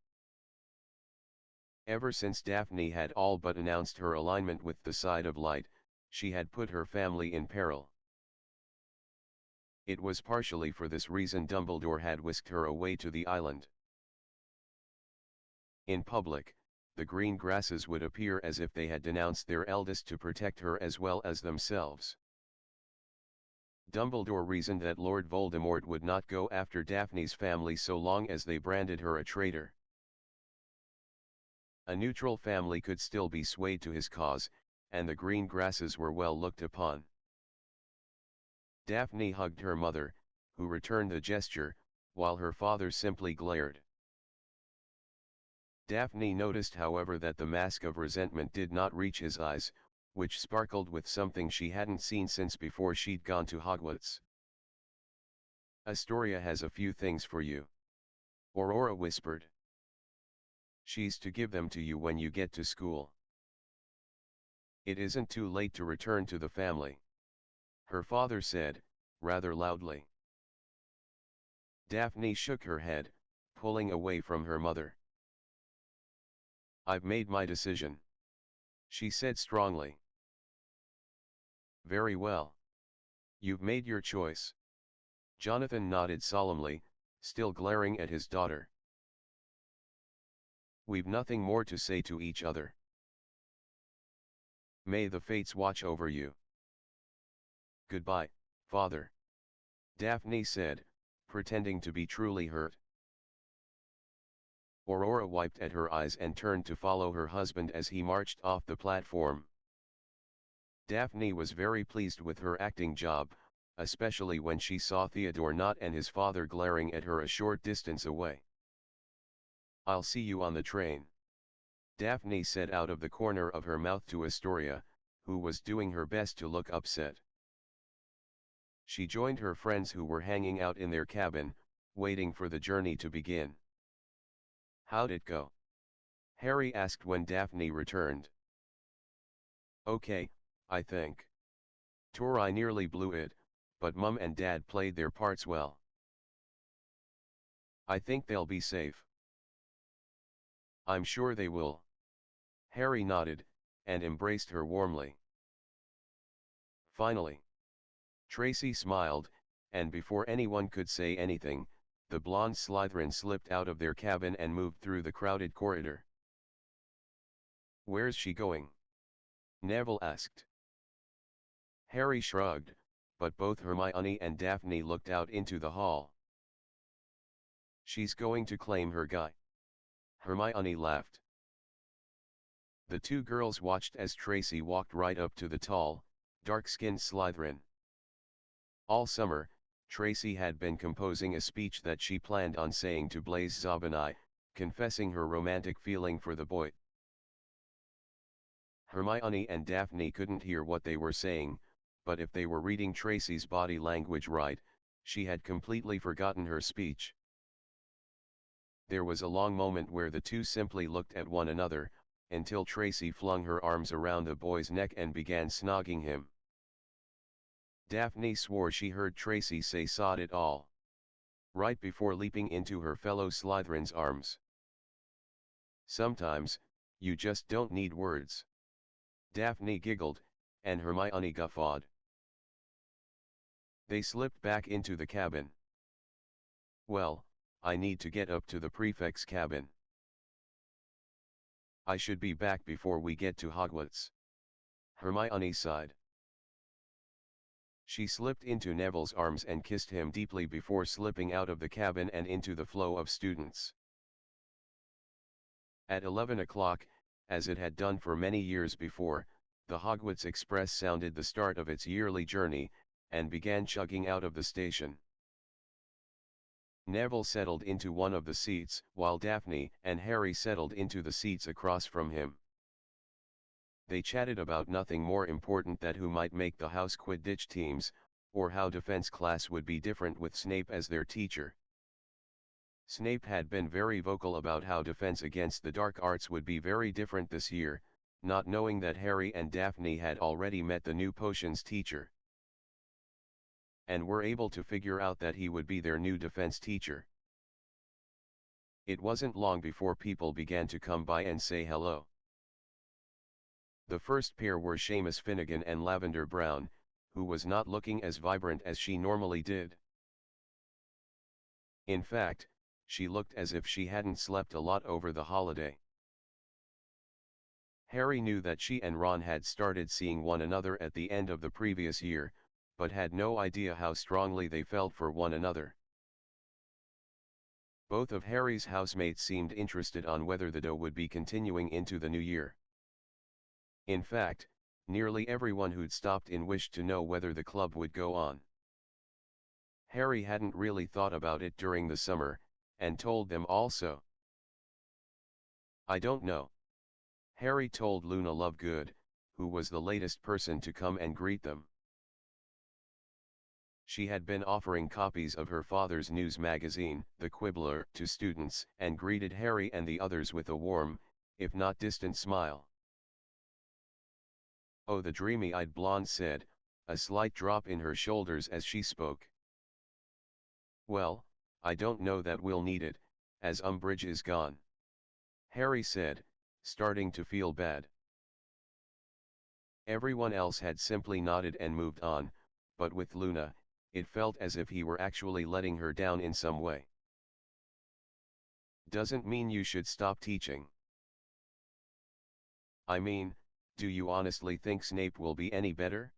Ever since Daphne had all but announced her alignment with the side of light, she had put her family in peril. It was partially for this reason Dumbledore had whisked her away to the island. In public, the green grasses would appear as if they had denounced their eldest to protect her as well as themselves. Dumbledore reasoned that Lord Voldemort would not go after Daphne's family so long as they branded her a traitor. A neutral family could still be swayed to his cause, and the green grasses were well looked upon. Daphne hugged her mother, who returned the gesture, while her father simply glared. Daphne noticed, however, that the mask of resentment did not reach his eyes, which sparkled with something she hadn't seen since before she'd gone to Hogwarts. "Astoria has a few things for you," Aurora whispered. "She's to give them to you when you get to school. It isn't too late to return to the family," her father said, rather loudly. Daphne shook her head, pulling away from her mother. "I've made my decision," she said strongly. "Very well. You've made your choice." Jonathan nodded solemnly, still glaring at his daughter. "We've nothing more to say to each other. May the fates watch over you." "Goodbye, father," Daphne said, pretending to be truly hurt. Aurora wiped at her eyes and turned to follow her husband as he marched off the platform. Daphne was very pleased with her acting job, especially when she saw Theodore Nott and his father glaring at her a short distance away. "I'll see you on the train," Daphne said out of the corner of her mouth to Astoria, who was doing her best to look upset. She joined her friends who were hanging out in their cabin, waiting for the journey to begin. "How'd it go?" Harry asked when Daphne returned. "Okay, I think. I nearly blew it, but Mum and Dad played their parts well. I think they'll be safe." "I'm sure they will." Harry nodded, and embraced her warmly. Finally, Tracy smiled, and before anyone could say anything, the blonde Slytherin slipped out of their cabin and moved through the crowded corridor. "Where's she going?" Neville asked. Harry shrugged, but both Hermione and Daphne looked out into the hall. "She's going to claim her guy." Hermione laughed. The two girls watched as Tracy walked right up to the tall, dark-skinned Slytherin. All summer, Tracy had been composing a speech that she planned on saying to Blaise Zabini, confessing her romantic feeling for the boy. Hermione and Daphne couldn't hear what they were saying, but if they were reading Tracy's body language right, she had completely forgotten her speech. There was a long moment where the two simply looked at one another, until Tracy flung her arms around the boy's neck and began snogging him. Daphne swore she heard Tracy say "sod it all" right before leaping into her fellow Slytherin's arms. "Sometimes, you just don't need words." Daphne giggled, and Hermione guffawed. They slipped back into the cabin. "Well, I need to get up to the prefect's cabin. I should be back before we get to Hogwarts." Hermione sighed. She slipped into Neville's arms and kissed him deeply before slipping out of the cabin and into the flow of students. At 11 o'clock, as it had done for many years before, the Hogwarts Express sounded the start of its yearly journey, and began chugging out of the station. Neville settled into one of the seats, while Daphne and Harry settled into the seats across from him. They chatted about nothing more important than who might make the house Quidditch teams, or how defense class would be different with Snape as their teacher. Snape had been very vocal about how defense against the dark arts would be very different this year, not knowing that Harry and Daphne had already met the new potions teacher, and were able to figure out that he would be their new defense teacher. It wasn't long before people began to come by and say hello. The first pair were Seamus Finnegan and Lavender Brown, who was not looking as vibrant as she normally did. In fact, she looked as if she hadn't slept a lot over the holiday. Harry knew that she and Ron had started seeing one another at the end of the previous year, but had no idea how strongly they felt for one another. Both of Harry's housemates seemed interested on whether the DO would be continuing into the new year. In fact, nearly everyone who'd stopped in wished to know whether the club would go on. Harry hadn't really thought about it during the summer, and told them all so. "I don't know," Harry told Luna Lovegood, who was the latest person to come and greet them. She had been offering copies of her father's news magazine, The Quibbler, to students, and greeted Harry and the others with a warm, if not distant smile. "Oh," the dreamy-eyed blonde said, a slight drop in her shoulders as she spoke. "Well, I don't know that we'll need it, as Umbridge is gone," Harry said, starting to feel bad. Everyone else had simply nodded and moved on, but with Luna, it felt as if he were actually letting her down in some way. "Doesn't mean you should stop teaching. I mean, do you honestly think Snape will be any better?"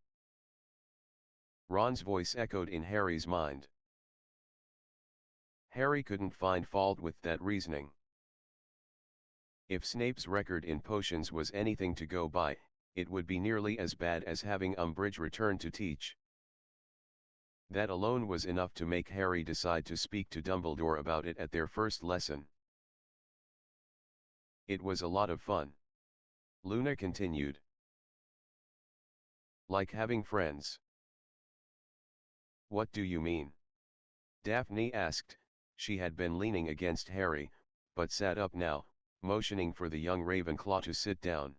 Ron's voice echoed in Harry's mind. Harry couldn't find fault with that reasoning. If Snape's record in potions was anything to go by, it would be nearly as bad as having Umbridge return to teach. That alone was enough to make Harry decide to speak to Dumbledore about it at their first lesson. "It was a lot of fun," Luna continued. "Like having friends." "What do you mean?" Daphne asked. She had been leaning against Harry, but sat up now, motioning for the young Ravenclaw to sit down.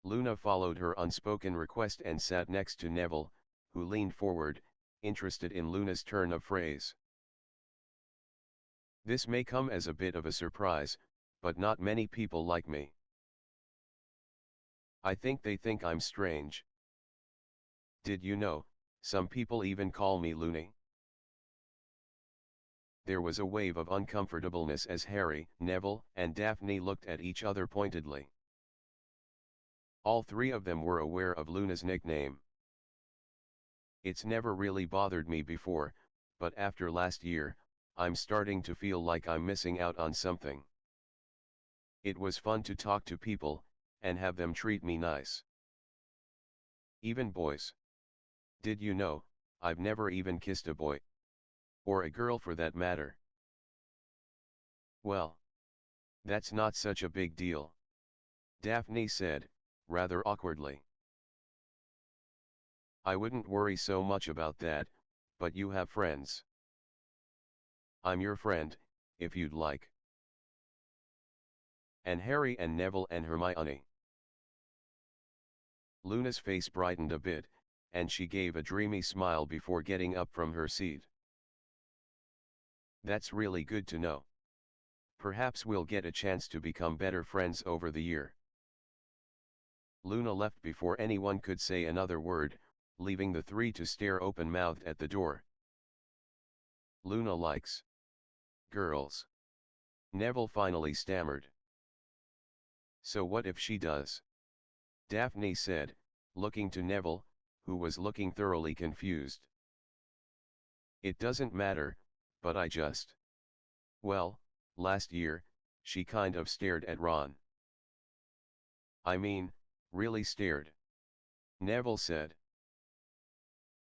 Luna followed her unspoken request and sat next to Neville, who leaned forward, interested in Luna's turn of phrase. "This may come as a bit of a surprise, but not many people like me. I think they think I'm strange. Did you know, some people even call me loony?" There was a wave of uncomfortableness as Harry, Neville, and Daphne looked at each other pointedly. All three of them were aware of Luna's nickname. "It's never really bothered me before, but after last year, I'm starting to feel like I'm missing out on something. It was fun to talk to people, and have them treat me nice. Even boys. Did you know, I've never even kissed a boy. Or a girl for that matter." "Well, that's not such a big deal," Daphne said, rather awkwardly. "I wouldn't worry so much about that, but you have friends." "I'm your friend, if you'd like." "And Harry and Neville and Hermione." Luna's face brightened a bit, and she gave a dreamy smile before getting up from her seat. "That's really good to know. Perhaps we'll get a chance to become better friends over the year." Luna left before anyone could say another word, leaving the three to stare open-mouthed at the door. "Luna likes girls," Neville finally stammered. "So what if she does?" Daphne said, looking to Neville, who was looking thoroughly confused. "It doesn't matter, but I just... Well, last year, she kind of stared at Ron. I mean, really stared," Neville said.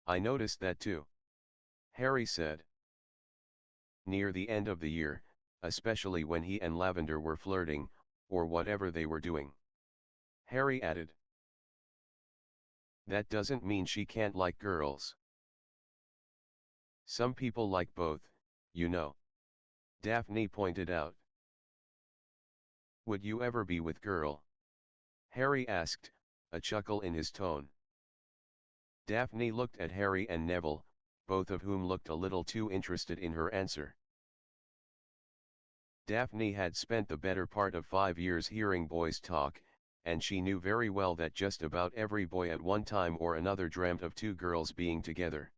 "I noticed that too," Harry said. "Near the end of the year, especially when he and Lavender were flirting, or whatever they were doing," Harry added. "That doesn't mean she can't like girls. Some people like both, you know," Daphne pointed out. "Would you ever be with girl?" Harry asked, a chuckle in his tone. Daphne looked at Harry and Neville, both of whom looked a little too interested in her answer. Daphne had spent the better part of 5 years hearing boys talk, and she knew very well that just about every boy at one time or another dreamt of two girls being together.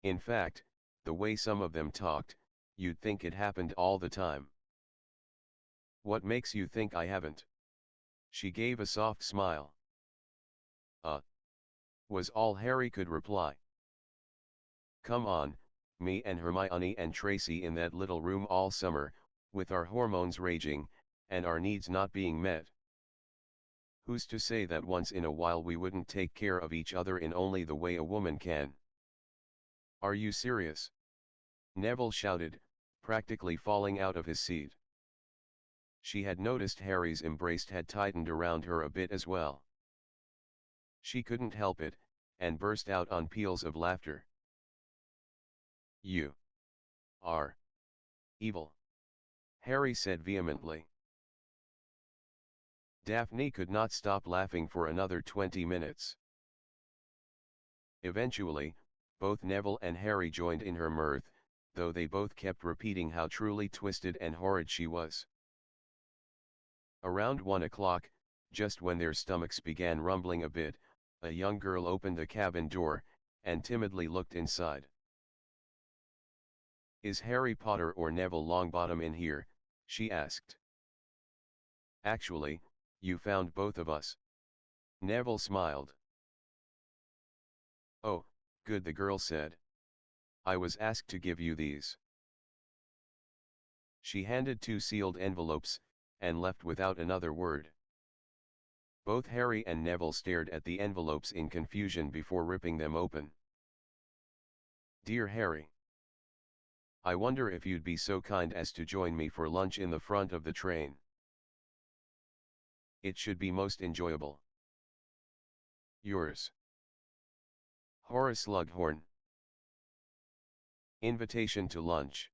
In fact, the way some of them talked, you'd think it happened all the time. "What makes you think I haven't?" She gave a soft smile. was all Harry could reply. Come on, me and Hermione and Tracy in that little room all summer, with our hormones raging, and our needs not being met. Who's to say that once in a while we wouldn't take care of each other in only the way a woman can? Are you serious? Neville shouted, practically falling out of his seat. She had noticed Harry's embrace had tightened around her a bit as well. She couldn't help it, and burst out on peals of laughter. You are evil, Harry said vehemently. Daphne could not stop laughing for another 20 minutes. Eventually, both Neville and Harry joined in her mirth, though they both kept repeating how truly twisted and horrid she was. Around 1 o'clock, just when their stomachs began rumbling a bit, a young girl opened the cabin door, and timidly looked inside. Is Harry Potter or Neville Longbottom in here? She asked. Actually, you found both of us. Neville smiled. Oh, good, the girl said. I was asked to give you these. She handed 2 sealed envelopes, and left without another word. Both Harry and Neville stared at the envelopes in confusion before ripping them open. Dear Harry, I wonder if you'd be so kind as to join me for lunch in the front of the train. It should be most enjoyable. Yours, Horace Slughorn. Invitation to lunch?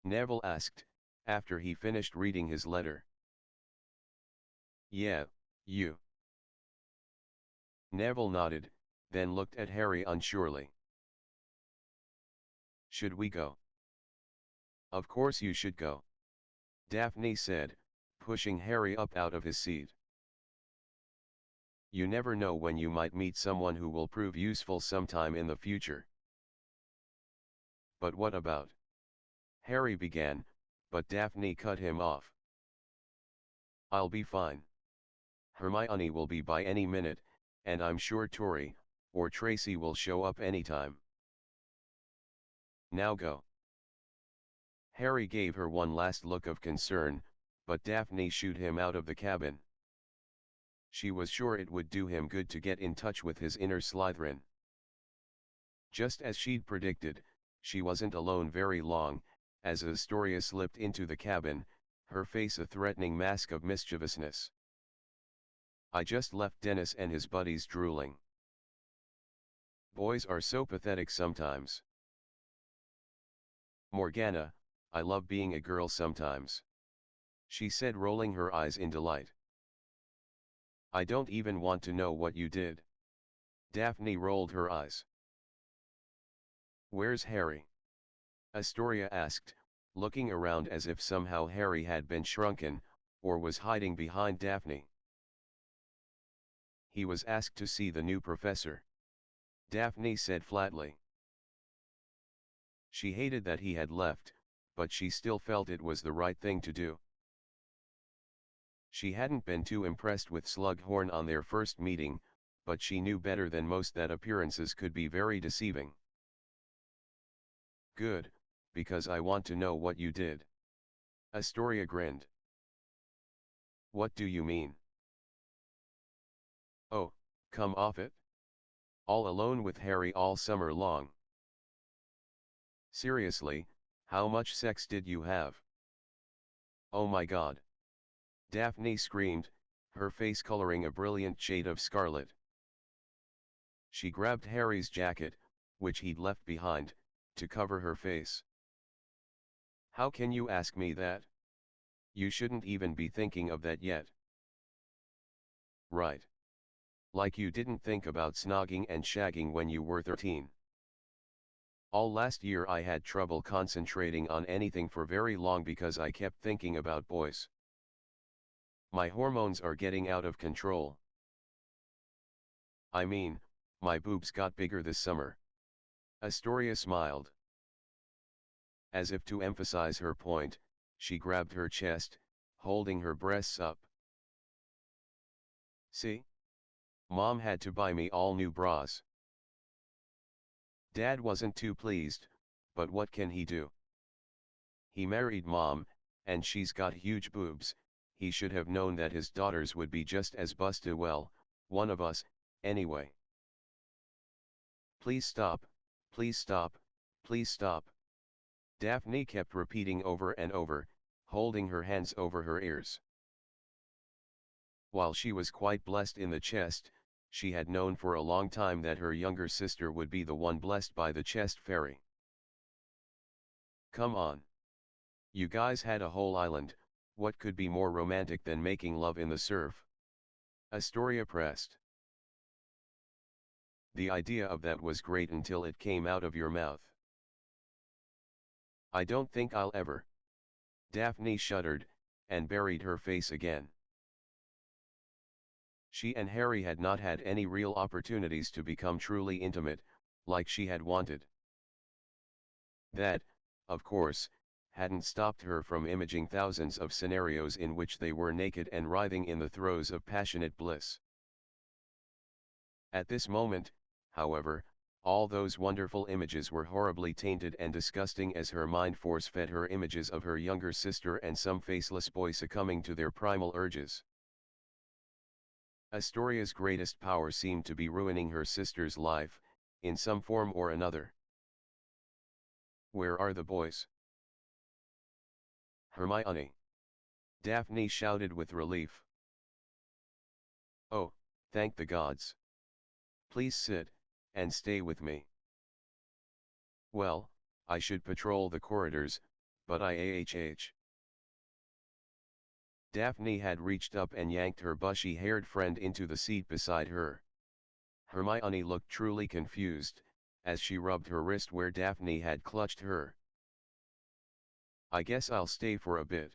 Neville asked, after he finished reading his letter. Yeah, you. Neville nodded, then looked at Harry unsurely. Should we go? Of course you should go, Daphne said, pushing Harry up out of his seat. You never know when you might meet someone who will prove useful sometime in the future. But what about? Harry began, but Daphne cut him off. I'll be fine. Hermione will be by any minute, and I'm sure Tori, or Tracy will show up anytime. Now go. Harry gave her one last look of concern, but Daphne shooed him out of the cabin. She was sure it would do him good to get in touch with his inner Slytherin. Just as she'd predicted, she wasn't alone very long, as Astoria slipped into the cabin, her face a threatening mask of mischievousness. I just left Dennis and his buddies drooling. Boys are so pathetic sometimes. Morgana, I love being a girl sometimes, she said, rolling her eyes in delight. I don't even want to know what you did. Daphne rolled her eyes. Where's Harry? Astoria asked, looking around as if somehow Harry had been shrunken, or was hiding behind Daphne. He was asked to see the new professor, Daphne said flatly. She hated that he had left, but she still felt it was the right thing to do. She hadn't been too impressed with Slughorn on their first meeting, but she knew better than most that appearances could be very deceiving. Good, because I want to know what you did. Astoria grinned. What do you mean? Oh, come off it. All alone with Harry all summer long. Seriously, how much sex did you have? Oh my God. Daphne screamed, her face coloring a brilliant shade of scarlet. She grabbed Harry's jacket, which he'd left behind, to cover her face. How can you ask me that? You shouldn't even be thinking of that yet. Right. Like you didn't think about snogging and shagging when you were 13. All last year I had trouble concentrating on anything for very long because I kept thinking about boys. My hormones are getting out of control. I mean, my boobs got bigger this summer. Astoria smiled. As if to emphasize her point, she grabbed her chest, holding her breasts up. See? Mom had to buy me all new bras. Dad wasn't too pleased, but what can he do? He married Mom, and she's got huge boobs. He should have known that his daughters would be just as busted. Well, one of us, anyway. Please stop, please stop, please stop. Daphne kept repeating over and over, holding her hands over her ears. While she was quite blessed in the chest, she had known for a long time that her younger sister would be the one blessed by the chest fairy. Come on. You guys had a whole island, what could be more romantic than making love in the surf? Astoria pressed. The idea of that was great until it came out of your mouth. I don't think I'll ever. Daphne shuddered, and buried her face again. She and Harry had not had any real opportunities to become truly intimate, like she had wanted. That, of course, hadn't stopped her from imaging thousands of scenarios in which they were naked and writhing in the throes of passionate bliss. At this moment, however, all those wonderful images were horribly tainted and disgusting as her mind force-fed her images of her younger sister and some faceless boy succumbing to their primal urges. Astoria's greatest power seemed to be ruining her sister's life, in some form or another. Where are the boys? Hermione. Daphne shouted with relief. Oh, thank the gods. Please sit, and stay with me. Well, I should patrol the corridors, but Daphne had reached up and yanked her bushy-haired friend into the seat beside her. Hermione looked truly confused, as she rubbed her wrist where Daphne had clutched her. I guess I'll stay for a bit.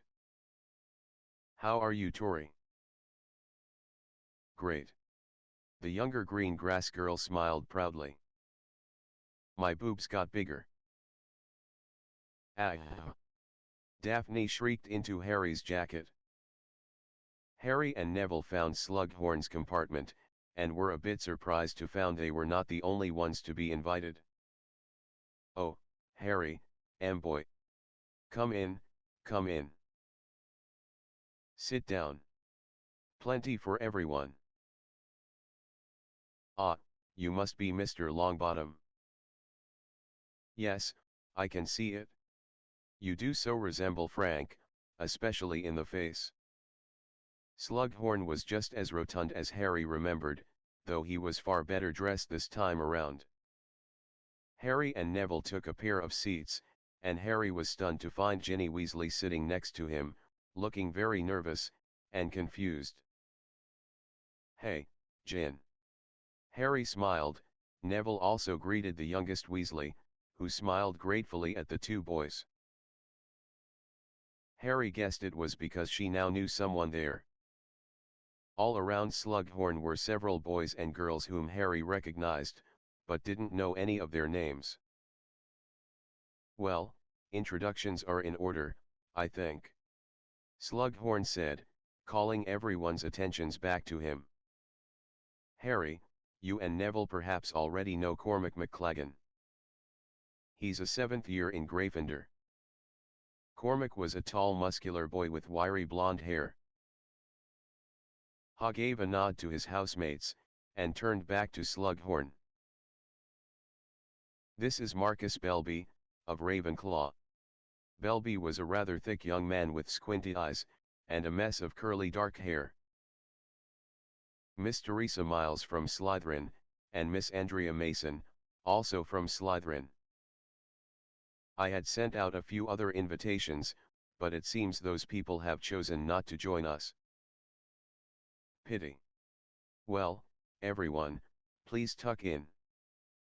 How are you, Tori? Great. The younger green grass girl smiled proudly. My boobs got bigger. Ah! Daphne shrieked into Harry's jacket. Harry and Neville found Slughorn's compartment, and were a bit surprised to find they were not the only ones to be invited. Oh, Harry, boy. Come in, come in. Sit down. Plenty for everyone. Ah, you must be Mr. Longbottom. Yes, I can see it. You do so resemble Frank, especially in the face. Slughorn was just as rotund as Harry remembered, though he was far better dressed this time around. Harry and Neville took a pair of seats, and Harry was stunned to find Ginny Weasley sitting next to him, looking very nervous, and confused. Hey, Gin. Harry smiled. Neville also greeted the youngest Weasley, who smiled gratefully at the two boys. Harry guessed it was because she now knew someone there. All around Slughorn were several boys and girls whom Harry recognized, but didn't know any of their names. Well, introductions are in order, I think. Slughorn said, calling everyone's attentions back to him. Harry, you and Neville perhaps already know Cormac McLaggen. He's a 7th year in Gryffindor. Cormac was a tall muscular boy with wiry blonde hair. Ha gave a nod to his housemates, and turned back to Slughorn. This is Marcus Belby, of Ravenclaw. Belby was a rather thick young man with squinty eyes, and a mess of curly dark hair. Miss Teresa Miles from Slytherin, and Miss Andrea Mason, also from Slytherin. I had sent out a few other invitations, but it seems those people have chosen not to join us. Pity. Well, everyone, please tuck in.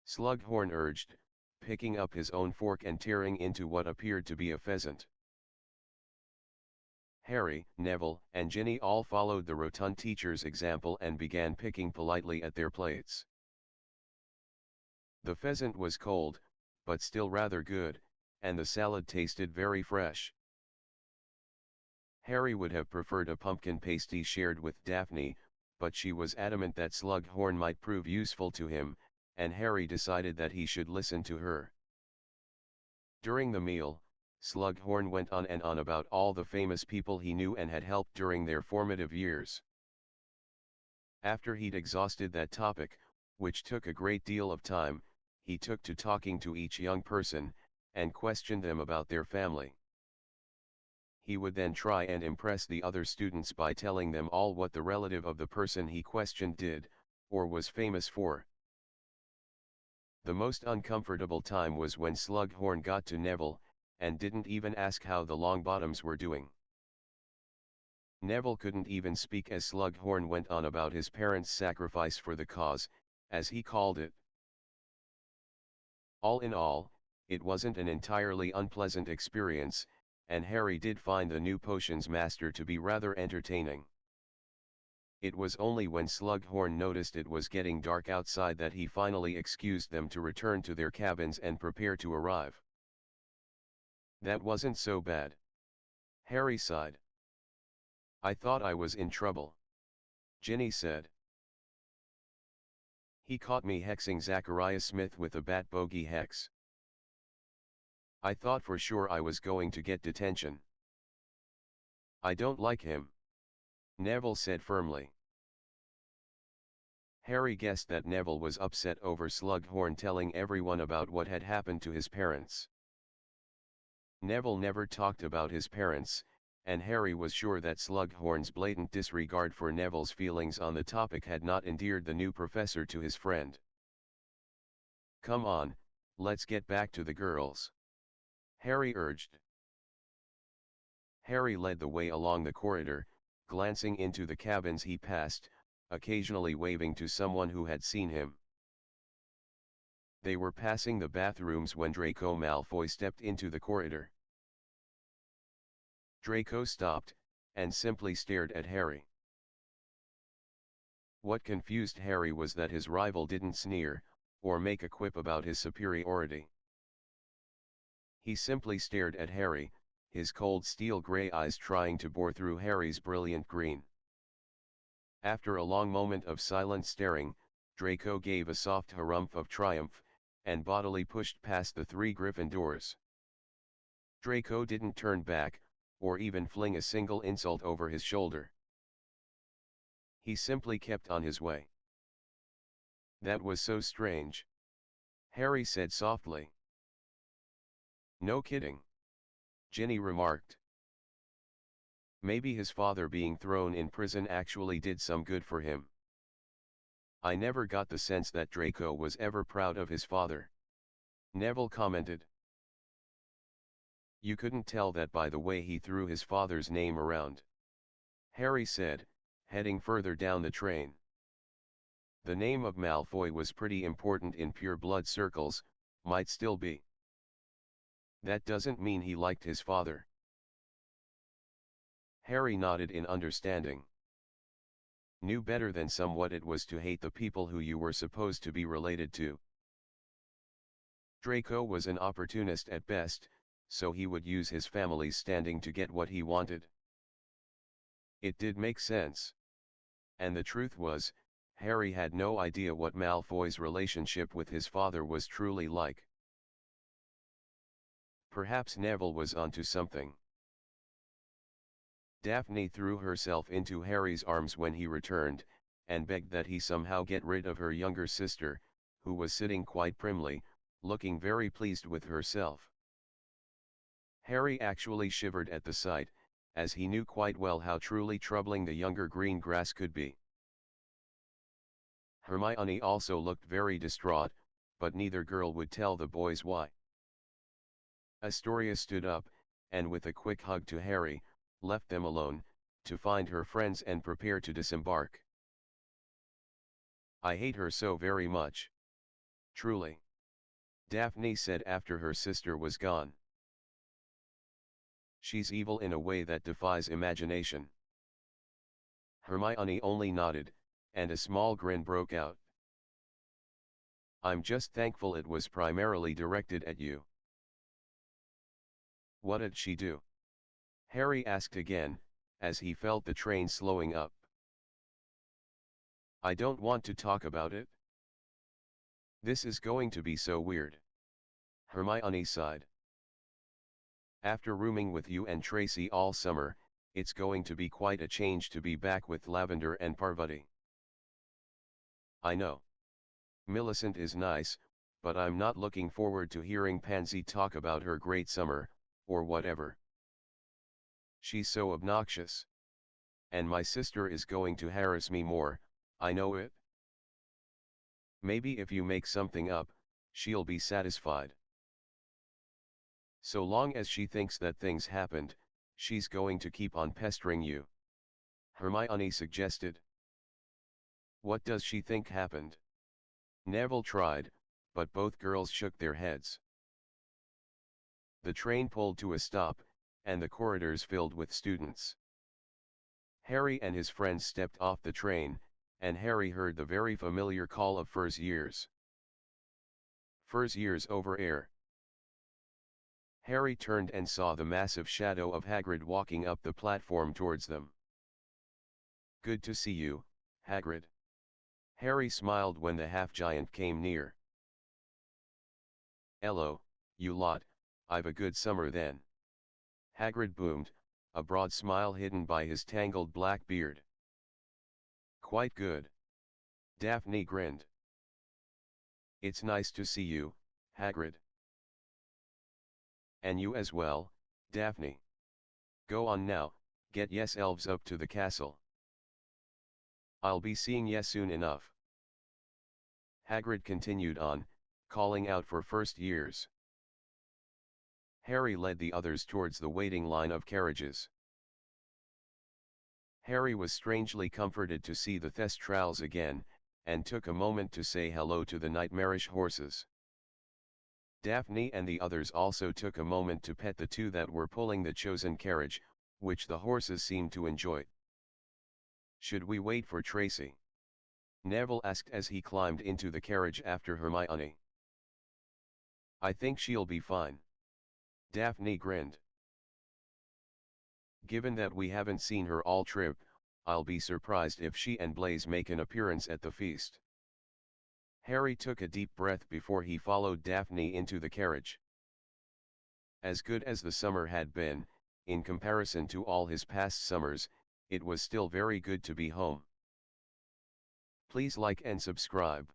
Slughorn urged, picking up his own fork and tearing into what appeared to be a pheasant. Harry, Neville, and Ginny all followed the rotund teacher's example and began picking politely at their plates. The pheasant was cold, but still rather good, and the salad tasted very fresh. Harry would have preferred a pumpkin pasty shared with Daphne, but she was adamant that Slughorn might prove useful to him, and Harry decided that he should listen to her. During the meal, Slughorn went on and on about all the famous people he knew and had helped during their formative years. After he'd exhausted that topic, which took a great deal of time, he took to talking to each young person, and questioned them about their family. He would then try and impress the other students by telling them all what the relative of the person he questioned did, or was famous for. The most uncomfortable time was when Slughorn got to Neville, and didn't even ask how the Longbottoms were doing. Neville couldn't even speak as Slughorn went on about his parents' sacrifice for the cause, as he called it. All in all, it wasn't an entirely unpleasant experience, and Harry did find the new potions master to be rather entertaining. It was only when Slughorn noticed it was getting dark outside that he finally excused them to return to their cabins and prepare to arrive. That wasn't so bad. Harry sighed. I thought I was in trouble. Ginny said. He caught me hexing Zachariah Smith with a bat bogey hex. I thought for sure I was going to get detention. I don't like him, Neville said firmly. Harry guessed that Neville was upset over Slughorn telling everyone about what had happened to his parents. Neville never talked about his parents, and Harry was sure that Slughorn's blatant disregard for Neville's feelings on the topic had not endeared the new professor to his friend. Come on, let's get back to the girls, Harry urged. Harry led the way along the corridor, glancing into the cabins he passed, occasionally waving to someone who had seen him. They were passing the bathrooms when Draco Malfoy stepped into the corridor. Draco stopped, and simply stared at Harry. What confused Harry was that his rival didn't sneer, or make a quip about his superiority. He simply stared at Harry, his cold steel grey eyes trying to bore through Harry's brilliant green. After a long moment of silent staring, Draco gave a soft harumph of triumph, and bodily pushed past the 3 Gryffindors. Draco didn't turn back, or even fling a single insult over his shoulder. He simply kept on his way. That was so strange, Harry said softly. No kidding, Ginny remarked. Maybe his father being thrown in prison actually did some good for him. I never got the sense that Draco was ever proud of his father, Neville commented. You couldn't tell that by the way he threw his father's name around, Harry said, heading further down the train. The name of Malfoy was pretty important in pure blood circles, might still be. That doesn't mean he liked his father. Harry nodded in understanding. Knew better than some what it was to hate the people who you were supposed to be related to. Draco was an opportunist at best, so he would use his family's standing to get what he wanted. It did make sense. And the truth was, Harry had no idea what Malfoy's relationship with his father was truly like. Perhaps Neville was onto something. Daphne threw herself into Harry's arms when he returned, and begged that he somehow get rid of her younger sister, who was sitting quite primly, looking very pleased with herself. Harry actually shivered at the sight, as he knew quite well how truly troubling the younger green grass could be. Hermione also looked very distraught, but neither girl would tell the boys why. Astoria stood up, and with a quick hug to Harry, left them alone, to find her friends and prepare to disembark. I hate her so very much. Truly. Daphne said after her sister was gone. She's evil in a way that defies imagination. Hermione only nodded, and a small grin broke out. I'm just thankful it was primarily directed at you. What did she do? Harry asked again, as he felt the train slowing up. I don't want to talk about it. This is going to be so weird. Hermione sighed. After rooming with you and Tracy all summer, it's going to be quite a change to be back with Lavender and Parvati. I know. Millicent is nice, but I'm not looking forward to hearing Pansy talk about her great summer, or whatever. She's so obnoxious. And my sister is going to harass me more, I know it. Maybe if you make something up, she'll be satisfied. So long as she thinks that things happened, she's going to keep on pestering you. Hermione suggested. What does she think happened? Neville tried, but both girls shook their heads. The train pulled to a stop, and the corridors filled with students. Harry and his friends stepped off the train, and Harry heard the very familiar call of Fur's Years. Fur's Years over air. Harry turned and saw the massive shadow of Hagrid walking up the platform towards them. Good to see you, Hagrid. Harry smiled when the half-giant came near. Hello, you lot, I've a good summer then. Hagrid boomed, a broad smile hidden by his tangled black beard. Quite good. Daphne grinned. It's nice to see you, Hagrid. And you as well, Daphne. Go on now, get yes elves up to the castle. I'll be seeing yes soon enough. Hagrid continued on, calling out for first years. Harry led the others towards the waiting line of carriages. Harry was strangely comforted to see the Thestrals again, and took a moment to say hello to the nightmarish horses. Daphne and the others also took a moment to pet the two that were pulling the chosen carriage, which the horses seemed to enjoy. Should we wait for Tracy? Neville asked as he climbed into the carriage after Hermione. I think she'll be fine. Daphne grinned. Given that we haven't seen her all trip, I'll be surprised if she and Blaise make an appearance at the feast. Harry took a deep breath before he followed Daphne into the carriage. As good as the summer had been, in comparison to all his past summers, it was still very good to be home. Please like and subscribe.